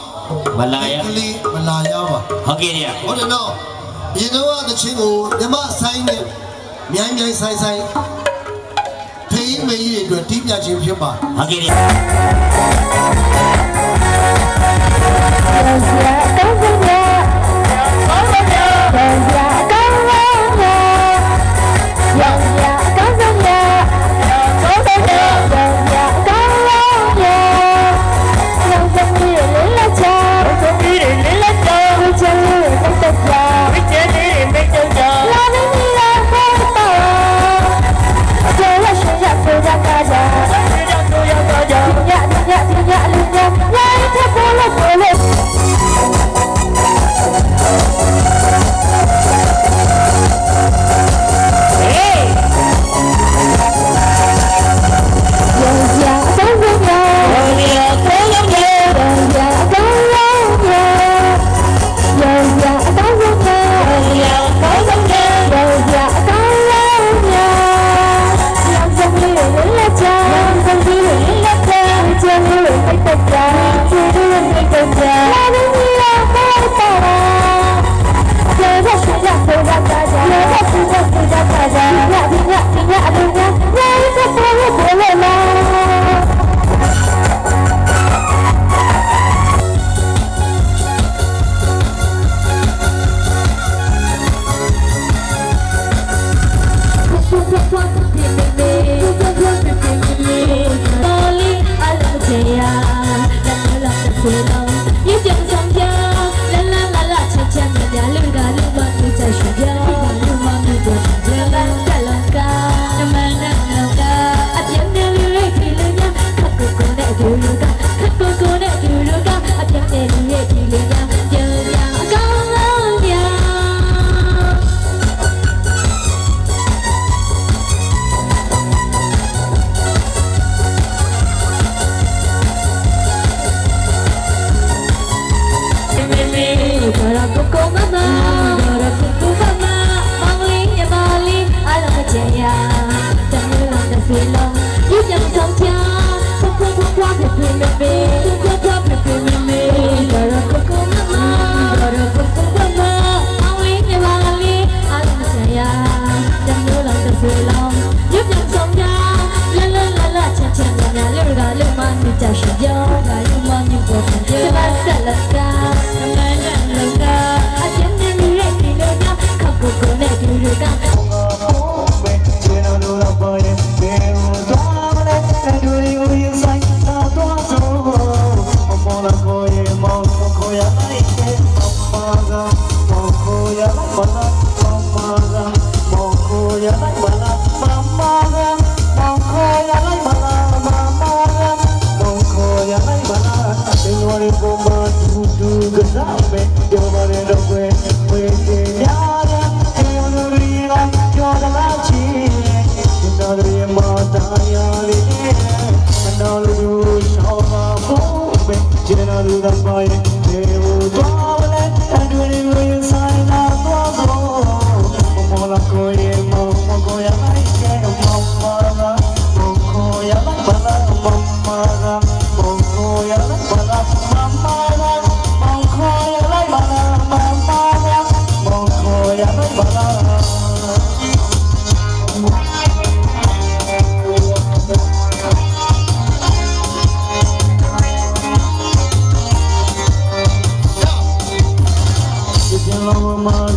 မလာရ ကလေးမ လာရပါ ဟုတ်ကဲ့ဗျာ ဟုတ်တယ်နော်ဒီတော့တချင်းကိုဓမ္မဆိုင်နဲ့မြိုင်းမြိုင်းဆိုင်ဆိုင်ဖေးမေးကြီးတွေအတွက်တီးပြခြင်းဖြစ်ပါ ဟုတ်ကဲ့ဗျာ Mama,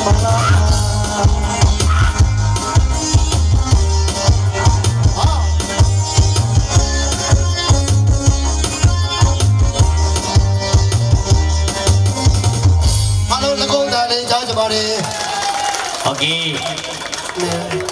ပါလား အားလုံးလက်ကုပ်သားလေးကြားကြပါလေ โอเค 네.